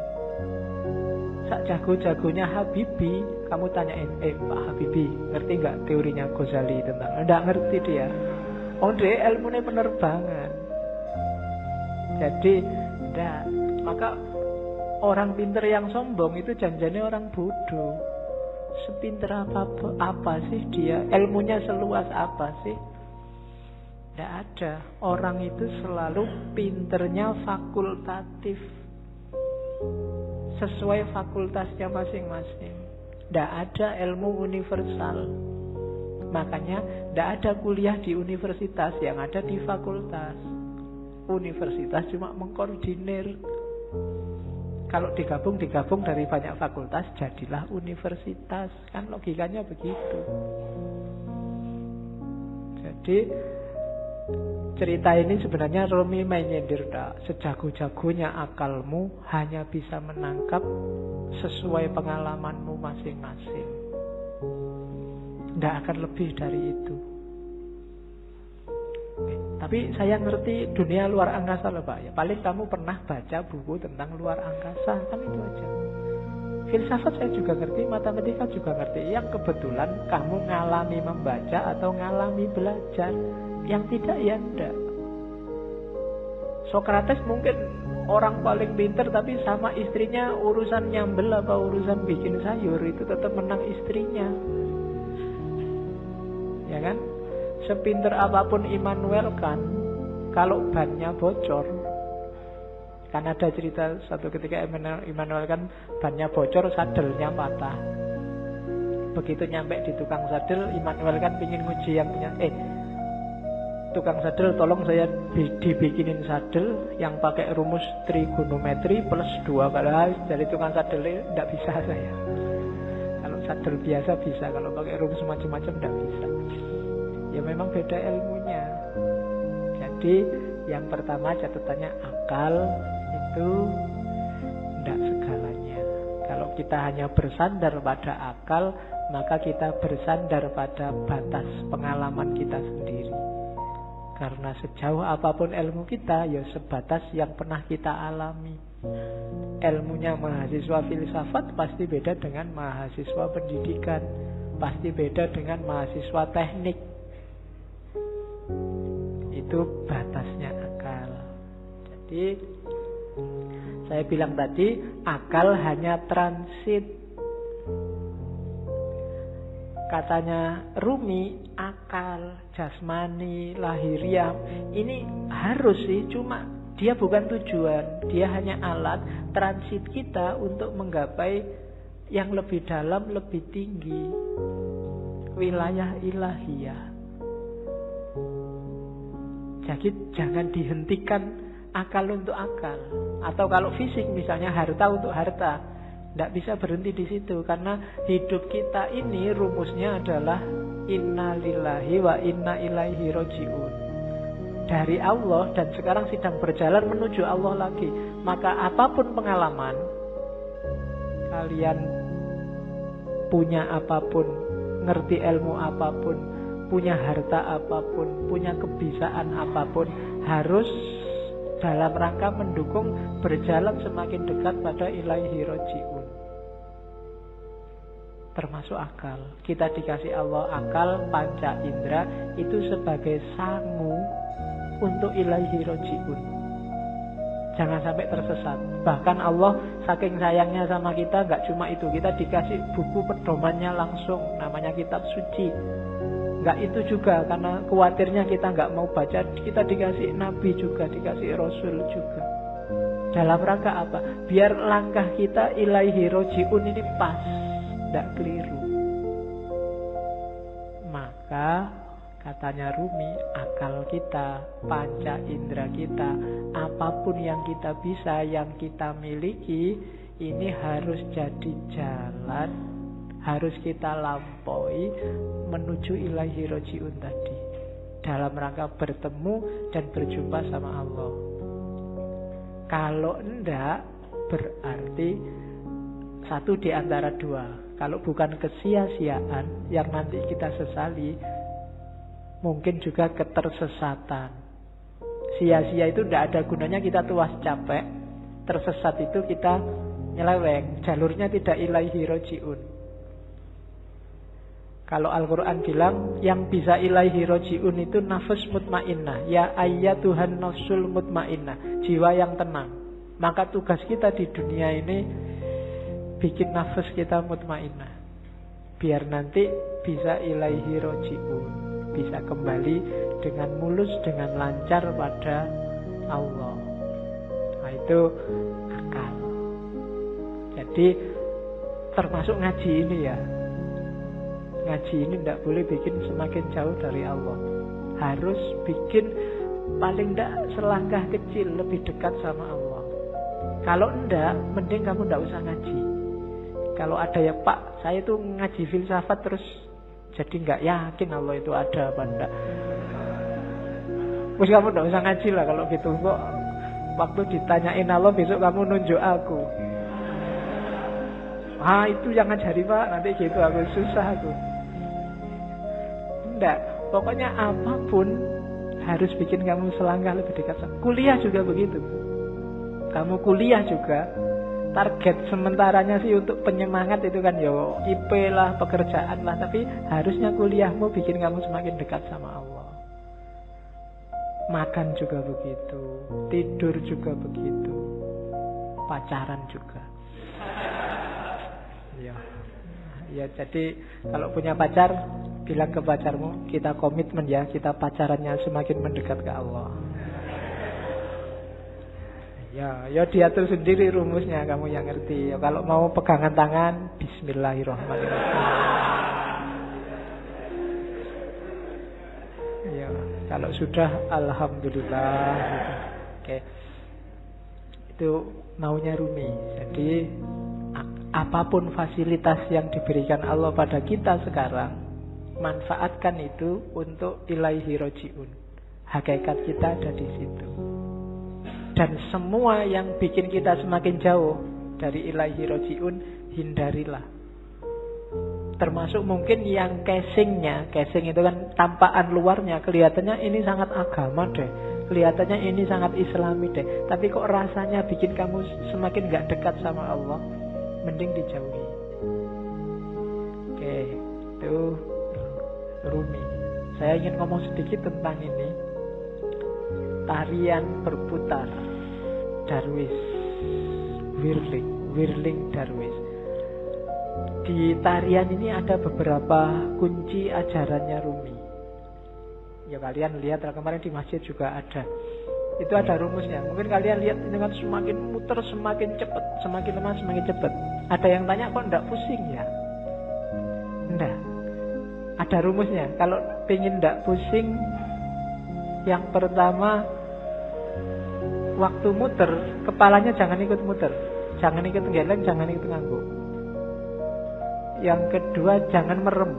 Sak jago-jagonya Habibie, kamu tanyain, Pak Habibie, ngerti nggak teorinya Ghazali tentang? Tidak ngerti dia. Dia ilmunya penerbangan. Jadi tidak. Maka orang pinter yang sombong itu janjane orang bodoh. Sepinter apa sih dia? Ilmunya seluas apa sih? Tidak ada. Orang itu selalu pinternya fakultatif, sesuai fakultasnya masing-masing. Tidak ada ilmu universal. Makanya tidak ada kuliah di universitas, yang ada di fakultas. Universitas cuma mengkoordinir. Kalau digabung dari banyak fakultas, jadilah universitas. Kan logikanya begitu. Jadi cerita ini sebenarnya Rumi menyindir, sejago-jagonya akalmu hanya bisa menangkap sesuai pengalamanmu masing-masing. Tidak akan lebih dari itu. Tapi saya ngerti dunia luar angkasa loh Pak. Ya, paling kamu pernah baca buku tentang luar angkasa, kan itu aja. Filsafat saya juga ngerti, matematika juga ngerti. Yang kebetulan kamu ngalami membaca atau ngalami belajar. Yang tidak ya enggak. Sokrates mungkin orang paling pinter, tapi sama istrinya urusan nyambel apa urusan bikin sayur itu tetap menang istrinya. Ya kan? Sepinter apapun Immanuel kan, kalau bannya bocor, kan ada cerita satu ketika Immanuel kan bannya bocor, sadelnya patah. Begitu nyampe di tukang sadel, Immanuel kan pingin nguji yang punya, tukang sadel tolong saya dibikinin sadel yang pakai rumus trigonometri plus 2 kali. Dari tukang sadel tidak bisa saya. Kalau sadel biasa bisa, kalau pakai rumus macam-macam tidak bisa. Ya memang beda ilmunya. Jadi yang pertama catatannya akal itu tidak segalanya. Kalau kita hanya bersandar pada akal, maka kita bersandar pada batas pengalaman kita sendiri. Karena sejauh apapun ilmu kita, ya sebatas yang pernah kita alami. Ilmunya mahasiswa filsafat pasti beda dengan mahasiswa pendidikan, pasti beda dengan mahasiswa teknik. Itu batasnya akal. Jadi saya bilang tadi, akal hanya transit. Katanya Rumi, akal, jasmani, lahiriah ini harus sih, cuma Dia bukan tujuan, dia hanya alat transit kita untuk menggapai yang lebih dalam, lebih tinggi, wilayah ilahiyah. Jadi jangan dihentikan akal untuk akal. Atau kalau fisik misalnya harta untuk harta, tidak bisa berhenti di situ. Karena hidup kita ini rumusnya adalah inna lillahi wa inna ilaihi roji'un. Dari Allah dan sekarang sedang berjalan menuju Allah lagi. Maka apapun pengalaman, kalian punya apapun, ngerti ilmu apapun, punya harta apapun, punya kebisaan apapun, harus dalam rangka mendukung berjalan semakin dekat pada ilaihi roji'un. Termasuk akal. Kita dikasih Allah akal, panca indera, itu sebagai sangu untuk ilaihi roji'un. Jangan sampai tersesat. Bahkan Allah saking sayangnya sama kita, gak cuma itu, kita dikasih buku pedomannya langsung, namanya kitab suci. Gak itu juga, karena khawatirnya kita gak mau baca, kita dikasih nabi juga, dikasih rasul juga. Dalam rangka apa? Biar langkah kita ilaihi roji'un ini pas, gak keliru. Maka katanya Rumi, akal kita, panca indera kita, apapun yang kita bisa, yang kita miliki, ini harus jadi jalan, harus kita lampaui menuju ilaihi roji'un tadi, dalam rangka bertemu dan berjumpa sama Allah. Kalau enggak, berarti satu di antara dua. Kalau bukan kesia-siaan yang nanti kita sesali, mungkin juga ketersesatan. Sia-sia itu tidak ada gunanya, kita tuas capek. Tersesat itu kita nyeleweng, jalurnya tidak ilaihi roji'un. Kalau Al-Quran bilang yang bisa ilaihi roji'un itu nafs mutmainnah. Ya ayyatuhan nafsul mutmainnah, jiwa yang tenang. Maka tugas kita di dunia ini bikin nafs kita mutmainnah, biar nanti bisa ilaihi roji'un, bisa kembali dengan mulus, dengan lancar pada Allah. Nah itu akal. Jadi termasuk ngaji ini ya. Ngaji ini tidak boleh bikin semakin jauh dari Allah. Harus bikin paling tidak selangkah kecil lebih dekat sama Allah. Kalau enggak, mending kamu tidak usah ngaji. Kalau ada ya Pak, saya itu ngaji filsafat terus jadi nggak yakin Allah itu ada apa enggak. Terus kamu tidak usah ngaji lah kalau gitu. Kok waktu ditanyain Allah besok kamu nunjuk aku. Ah itu yang ngajari Pak, nanti gitu aku susah aku. Enggak, pokoknya apapun harus bikin kamu selangkah lebih dekat sama. Kuliah juga begitu. Kamu kuliah juga, target sementaranya sih untuk penyemangat itu kan yo IP lah, pekerjaan lah, tapi harusnya kuliahmu bikin kamu semakin dekat sama Allah. Makan juga begitu, tidur juga begitu, pacaran juga. Ya jadi kalau punya pacar, bilang ke pacarmu, kita komitmen ya, kita pacarannya semakin mendekat ke Allah. Ya diatur sendiri rumusnya, kamu yang ngerti. Ya, kalau mau pegangan tangan, bismillahirrahmanirrahim. Ya, kalau sudah, alhamdulillah. Oke. Itu maunya Rumi. Jadi apapun fasilitas yang diberikan Allah pada kita sekarang, manfaatkan itu untuk ilaihi roji'un. Hakikat kita ada di situ. Dan semua yang bikin kita semakin jauh dari ilaihi roji'un, hindarilah. Termasuk mungkin yang casingnya. Casing itu kan tampakan luarnya, kelihatannya ini sangat agama deh, kelihatannya ini sangat islami deh, tapi kok rasanya bikin kamu semakin gak dekat sama Allah, mending dijauhi. Oke, itu Rumi. Saya ingin ngomong sedikit tentang ini. Tarian berputar Darwis, Whirling Darwis. Di tarian ini ada beberapa kunci ajarannya Rumi. Ya kalian lihat kemarin di masjid juga ada. Itu ada rumusnya. Mungkin kalian lihat dengan semakin muter semakin cepat, semakin lama semakin cepat. Ada yang tanya kok enggak pusing ya? Enggak. Ada rumusnya. Kalau pengen enggak pusing, yang pertama waktu muter, kepalanya jangan ikut muter. Jangan ikut geleng, jangan ikut ngangguk. Yang kedua, jangan merem.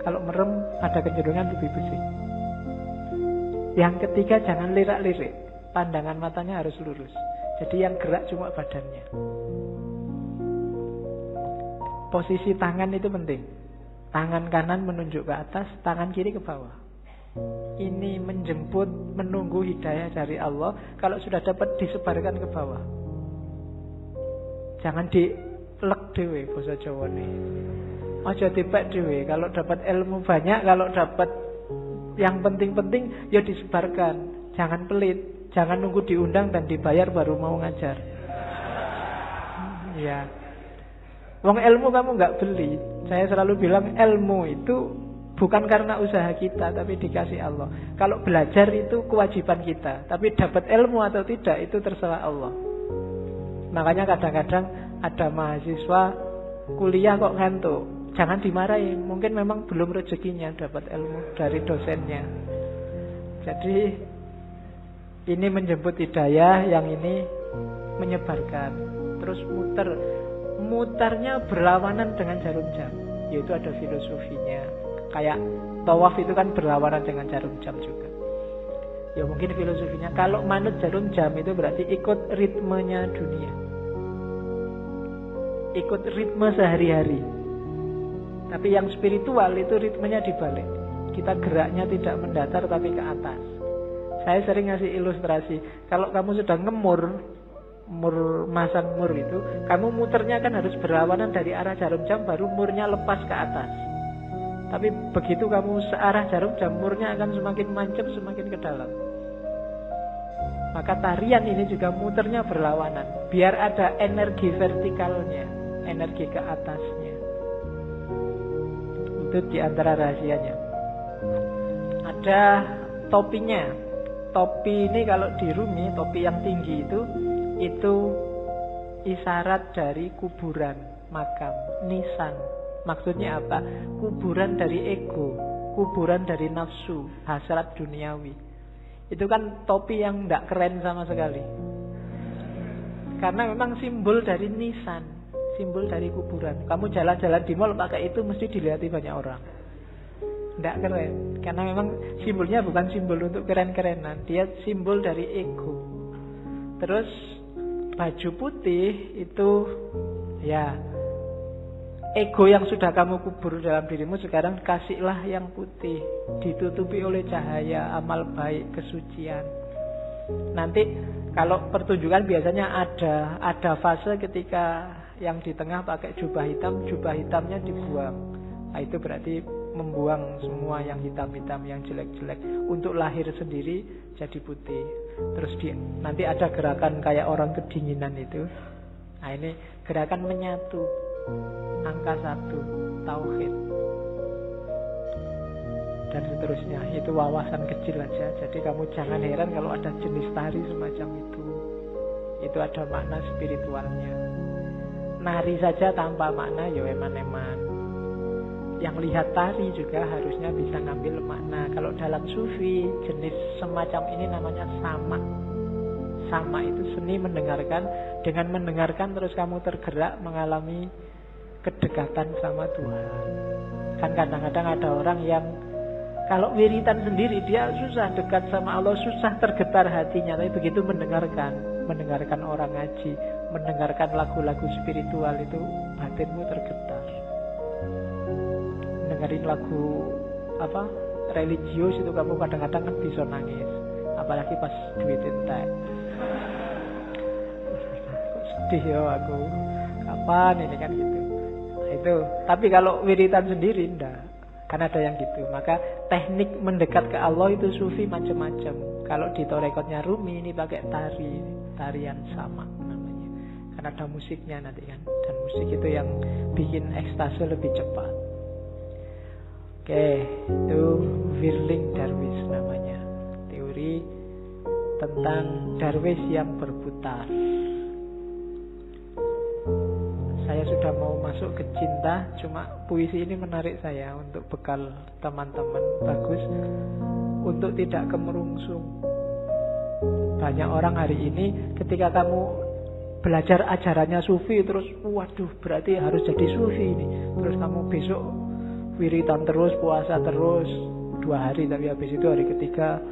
Kalau merem ada kecenderungan lebih pusing. Yang ketiga, jangan lirak-lirik. Pandangan matanya harus lurus. Jadi yang gerak cuma badannya. Posisi tangan itu penting. Tangan kanan menunjuk ke atas, tangan kiri ke bawah. Ini menjemput, menunggu hidayah dari Allah. Kalau sudah dapat, disebarkan ke bawah. Jangan dilek dewe basa Jawane. Aja dipek dewe. Kalau dapat ilmu banyak, kalau dapat yang penting-penting ya disebarkan. Jangan pelit, jangan nunggu diundang dan dibayar baru mau ngajar. Ya. Wong ilmu kamu nggak beli. Saya selalu bilang ilmu itu bukan karena usaha kita, tapi dikasih Allah. Kalau belajar itu kewajiban kita, tapi dapat ilmu atau tidak itu terserah Allah. Makanya kadang-kadang ada mahasiswa kuliah kok ngantuk. Jangan dimarahi, mungkin memang belum rezekinya dapat ilmu dari dosennya. Jadi ini menjemput hidayah, yang ini menyebarkan. Terus mutarnya berlawanan dengan jarum jam. Yaitu ada filosofinya. Kayak tawaf itu kan berlawanan dengan jarum jam juga. Ya mungkin filosofinya, kalau manut jarum jam itu berarti ikut ritmenya dunia, ikut ritme sehari-hari. Tapi yang spiritual itu ritmenya dibalik. Kita geraknya tidak mendatar tapi ke atas. Saya sering ngasih ilustrasi. Kalau kamu sudah masang mur itu, kamu muternya kan harus berlawanan dari arah jarum jam, baru murnya lepas ke atas. Tapi begitu kamu searah jarum jam, murnya akan semakin mancep, semakin ke dalam. Maka tarian ini juga muternya berlawanan, biar ada energi vertikalnya, energi ke atasnya. Itu diantara rahasianya. Ada topinya. Topi ini kalau di Rumi, topi yang tinggi itu isyarat dari kuburan, makam, nisan. Maksudnya apa? Kuburan dari ego, kuburan dari nafsu, hasrat duniawi. Itu kan topi yang tidak keren sama sekali. Karena memang simbol dari nisan, simbol dari kuburan. Kamu jalan-jalan di mall pakai itu mesti dilihat banyak orang. Tidak keren. Karena memang simbolnya bukan simbol untuk keren-kerenan. Dia simbol dari ego. Terus baju putih itu ya ego yang sudah kamu kubur dalam dirimu, sekarang kasihlah yang putih, ditutupi oleh cahaya amal baik, kesucian. Nanti kalau pertunjukan biasanya ada fase ketika yang di tengah pakai jubah hitamnya dibuang. Nah, itu berarti membuang semua yang hitam-hitam, yang jelek-jelek, untuk lahir sendiri jadi putih. Terus nanti ada gerakan kayak orang kedinginan itu. Nah, ini gerakan menyatu. Angka 1, tauhid, dan seterusnya. Itu wawasan kecil aja. Jadi kamu jangan heran kalau ada jenis tari semacam itu. Itu ada makna spiritualnya. Nari saja tanpa makna ya eman-eman. Yang lihat tari juga harusnya bisa ngambil makna. Kalau dalam sufi, jenis semacam ini namanya sama. Sama itu seni mendengarkan. Dengan mendengarkan terus kamu tergerak mengalami kedekatan sama Tuhan. Kan kadang-kadang ada orang yang kalau wiritan sendiri dia susah dekat sama Allah, susah tergetar hatinya. Tapi begitu mendengarkan orang ngaji, mendengarkan lagu-lagu spiritual, itu batinmu tergetar. Dengerin lagu religius itu kamu kadang-kadang kan bisa nangis. Apalagi pas duit entek. Sedih ya aku. Kapan ini kan gitu. Itu. Tapi kalau wiritan sendiri enggak. Kan ada yang gitu. Maka teknik mendekat ke Allah itu sufi macam-macam. Kalau di torekotnya Rumi ini pakai tarian sama namanya. Kan ada musiknya nanti kan. Dan musik itu yang bikin ekstase lebih cepat. Oke, itu Whirling Dervish namanya. Teori tentang Darwis yang berputar. Saya sudah mau masuk ke cinta, cuma puisi ini menarik saya untuk bekal teman-teman. Bagus untuk tidak kemerungsung. Banyak orang hari ini ketika kamu belajar ajarannya sufi terus, waduh berarti harus jadi sufi ini. Terus kamu besok wiritan terus, puasa terus 2 hari, tapi habis itu hari ketiga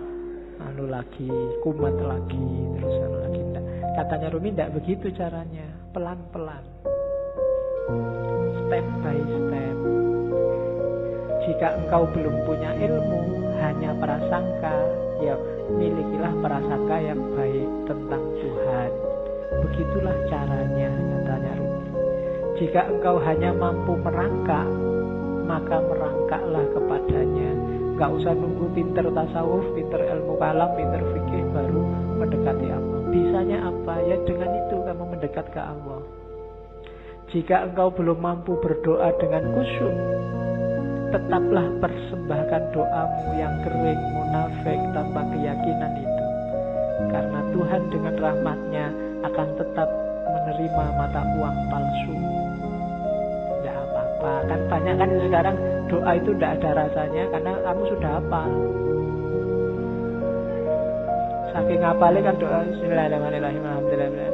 lagi, kumat lagi, terus lagi. Enggak. Katanya Rumi tidak begitu caranya, pelan-pelan, step by step. Jika engkau belum punya ilmu, hanya prasangka, ya milikilah prasangka yang baik tentang Tuhan. Begitulah caranya, katanya Rumi. Jika engkau hanya mampu merangkak, maka merangkaklah kepadanya. Gak usah nunggu pinter tasawuf, pinter ilmu kalam, pinter fikih baru mendekati Allah. Bisanya apa? Ya dengan itu kamu mendekat ke Allah. Jika engkau belum mampu berdoa dengan khusyuk, tetaplah persembahkan doamu yang kering, munafik, tanpa keyakinan itu. Karena Tuhan dengan rahmatnya akan tetap menerima mata uang palsu. Tidak apa-apa. Kan banyak kan sekarang doa itu tidak ada rasanya karena kamu sudah hafal. Saking hafalnya kan doa Bismillahirrahmanirrahim, alhamdulillah.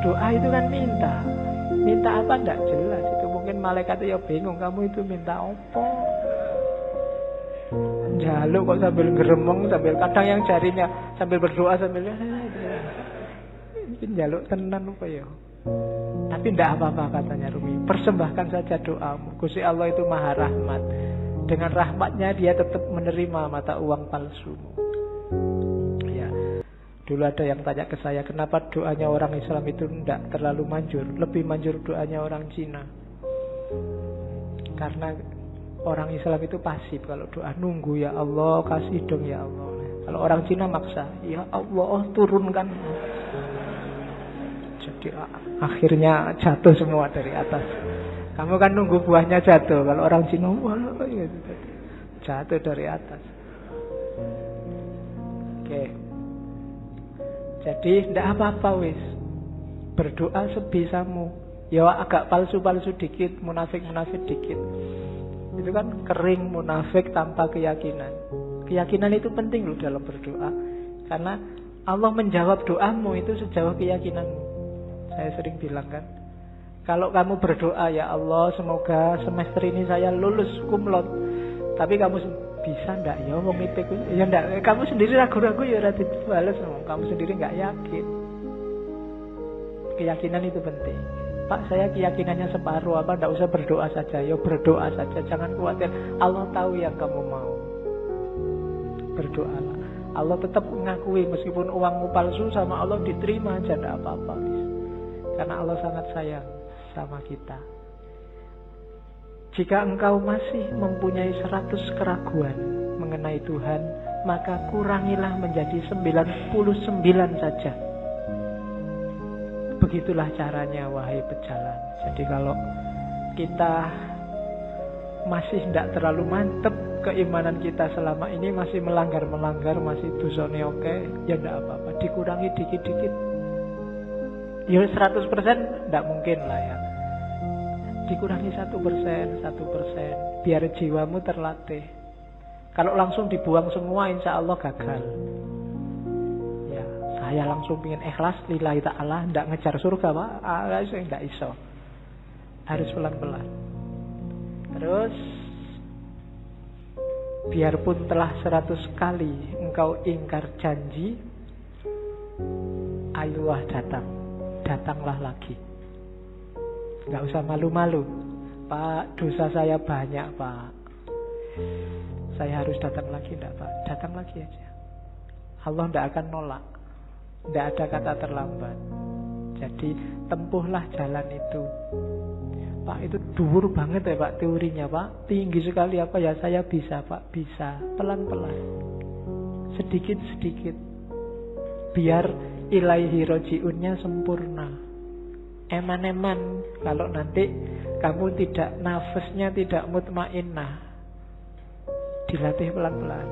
Doa itu kan minta. Minta apa tidak jelas. Itu mungkin malaikat ya bingung, kamu itu minta apa? Jaluk kok sambil geremeng, sambil kadang yang jarinya sambil berdoa sambil jaluk tenan apa ya. Tapi tidak apa-apa katanya Rumi. Persembahkan saja doamu. Gusti Allah itu maha rahmat. Dengan rahmatnya dia tetap menerima mata uang palsumu. Ya. Dulu ada yang tanya ke saya, kenapa doanya orang Islam itu tidak terlalu manjur, lebih manjur doanya orang Cina. Karena orang Islam itu pasif kalau doa, nunggu, ya Allah kasih dong ya Allah. Kalau orang Cina maksa, ya Allah turunkan. Jadi akhirnya jatuh semua dari atas. Kamu kan nunggu buahnya jatuh. Kalau orang Cina jatuh dari atas. Oke. Jadi tidak apa-apa wis. Berdoa sebisamu. Ya agak palsu-palsu dikit, munafik-munafik dikit. Itu kan kering, munafik, tanpa keyakinan. Keyakinan itu penting loh dalam berdoa. Karena Allah menjawab doamu itu sejauh keyakinanmu. Saya sering bilang kan, kalau kamu berdoa, ya Allah semoga semester ini saya lulus kumlot, tapi kamu bisa ndak ya wong IPK ya ndak, kamu sendiri ragu-ragu ya ora dibales, kamu sendiri nggak yakin. Keyakinan itu penting. Pak, saya keyakinannya separuh, apa ndak usah berdoa saja? Ya berdoa saja, jangan khawatir. Allah tahu yang kamu mau. Berdoalah. Allah tetap mengakui meskipun uangmu palsu, sama Allah diterima aja, ndak apa-apa. Karena Allah sangat sayang sama kita. Jika engkau masih mempunyai 100 keraguan mengenai Tuhan, maka kurangilah menjadi 99 saja. Begitulah caranya, wahai pejalan. Jadi kalau kita masih tidak terlalu mantep keimanan kita selama ini, masih melanggar-melanggar, masih dosane oke, ya tidak apa-apa, dikurangi dikit-dikit. Ya 100% tidak mungkin lah ya. Dikurangi 1%, biar jiwamu terlatih. Kalau langsung dibuang semua, insya Allah gagal. Ya, saya langsung ingin ikhlas lillahi ta'ala, tidak ngejar surga Pak, tidak iso. Harus pelan-pelan. Terus biarpun telah 100 kali engkau ingkar janji, ayolah datanglah lagi. Gak usah malu-malu. Pak, dosa saya banyak Pak, saya harus datang lagi. Enggak Pak, datang lagi aja. Allah tidak akan nolak. Tidak ada kata terlambat. Jadi tempuhlah jalan itu. Pak, itu dhuwur banget ya Pak teorinya Pak, tinggi sekali apa ya? Saya bisa Pak, bisa. Pelan-pelan, sedikit-sedikit, biar ilaihi roji'unnya sempurna. Eman-eman. Kalau nanti kamu tidak, nafasnya tidak mutmainnah, dilatih pelan-pelan.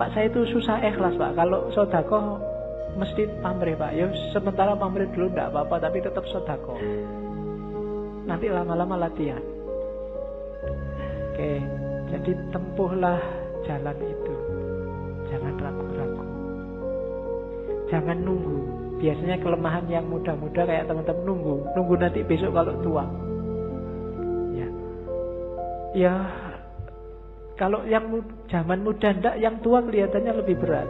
Pak saya itu susah ikhlas Pak. Kalau sedekah mesti pamrih Pak. Ya sementara pamrih dulu enggak apa-apa, tapi tetap sedekah. Nanti lama-lama latihan. Oke, jadi tempuhlah jalan itu. Jangan ragu-ragu. Jangan nunggu. Biasanya kelemahan yang muda-muda kayak teman-teman nunggu nanti besok kalau tua. Ya, kalau yang zaman muda ndak, yang tua kelihatannya lebih berat.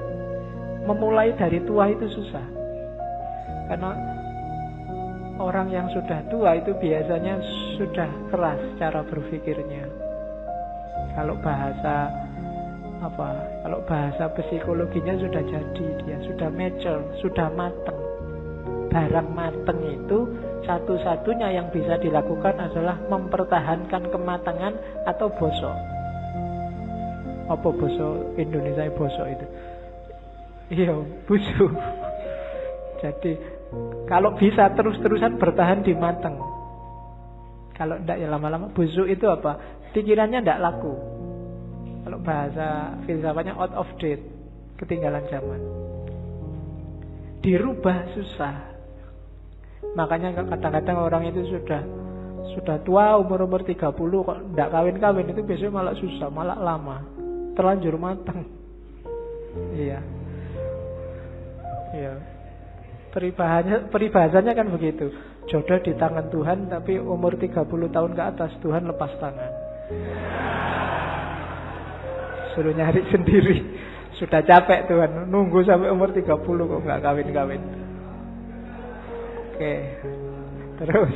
Memulai dari tua itu susah. Karena orang yang sudah tua itu biasanya sudah keras cara berpikirnya. Kalau bahasa psikologinya sudah jadi, dia sudah mature, sudah mateng. Barang mateng itu satu-satunya yang bisa dilakukan adalah mempertahankan kematangan atau bosok. Apa bosok Indonesia bosok itu? Iya, busuk. Jadi kalau bisa terus-terusan bertahan di mateng. Kalau enggak ya lama-lama busuk itu apa? Pikirannya enggak laku. Kalau bahasa filsafatnya out of date, ketinggalan zaman. Dirubah susah. Makanya kadang-kadang orang itu sudah tua, umur 30 kok enggak kawin-kawin, itu biasanya malah susah, malah lama. Terlanjur matang. Iya. Iya. Peribahasanya kan begitu. Jodoh di tangan Tuhan, tapi umur 30 tahun ke atas Tuhan lepas tangan. Suruh nyari sendiri. Sudah capek Tuhan, nunggu sampai umur 30 kok nggak kawin-kawin. Oke. Terus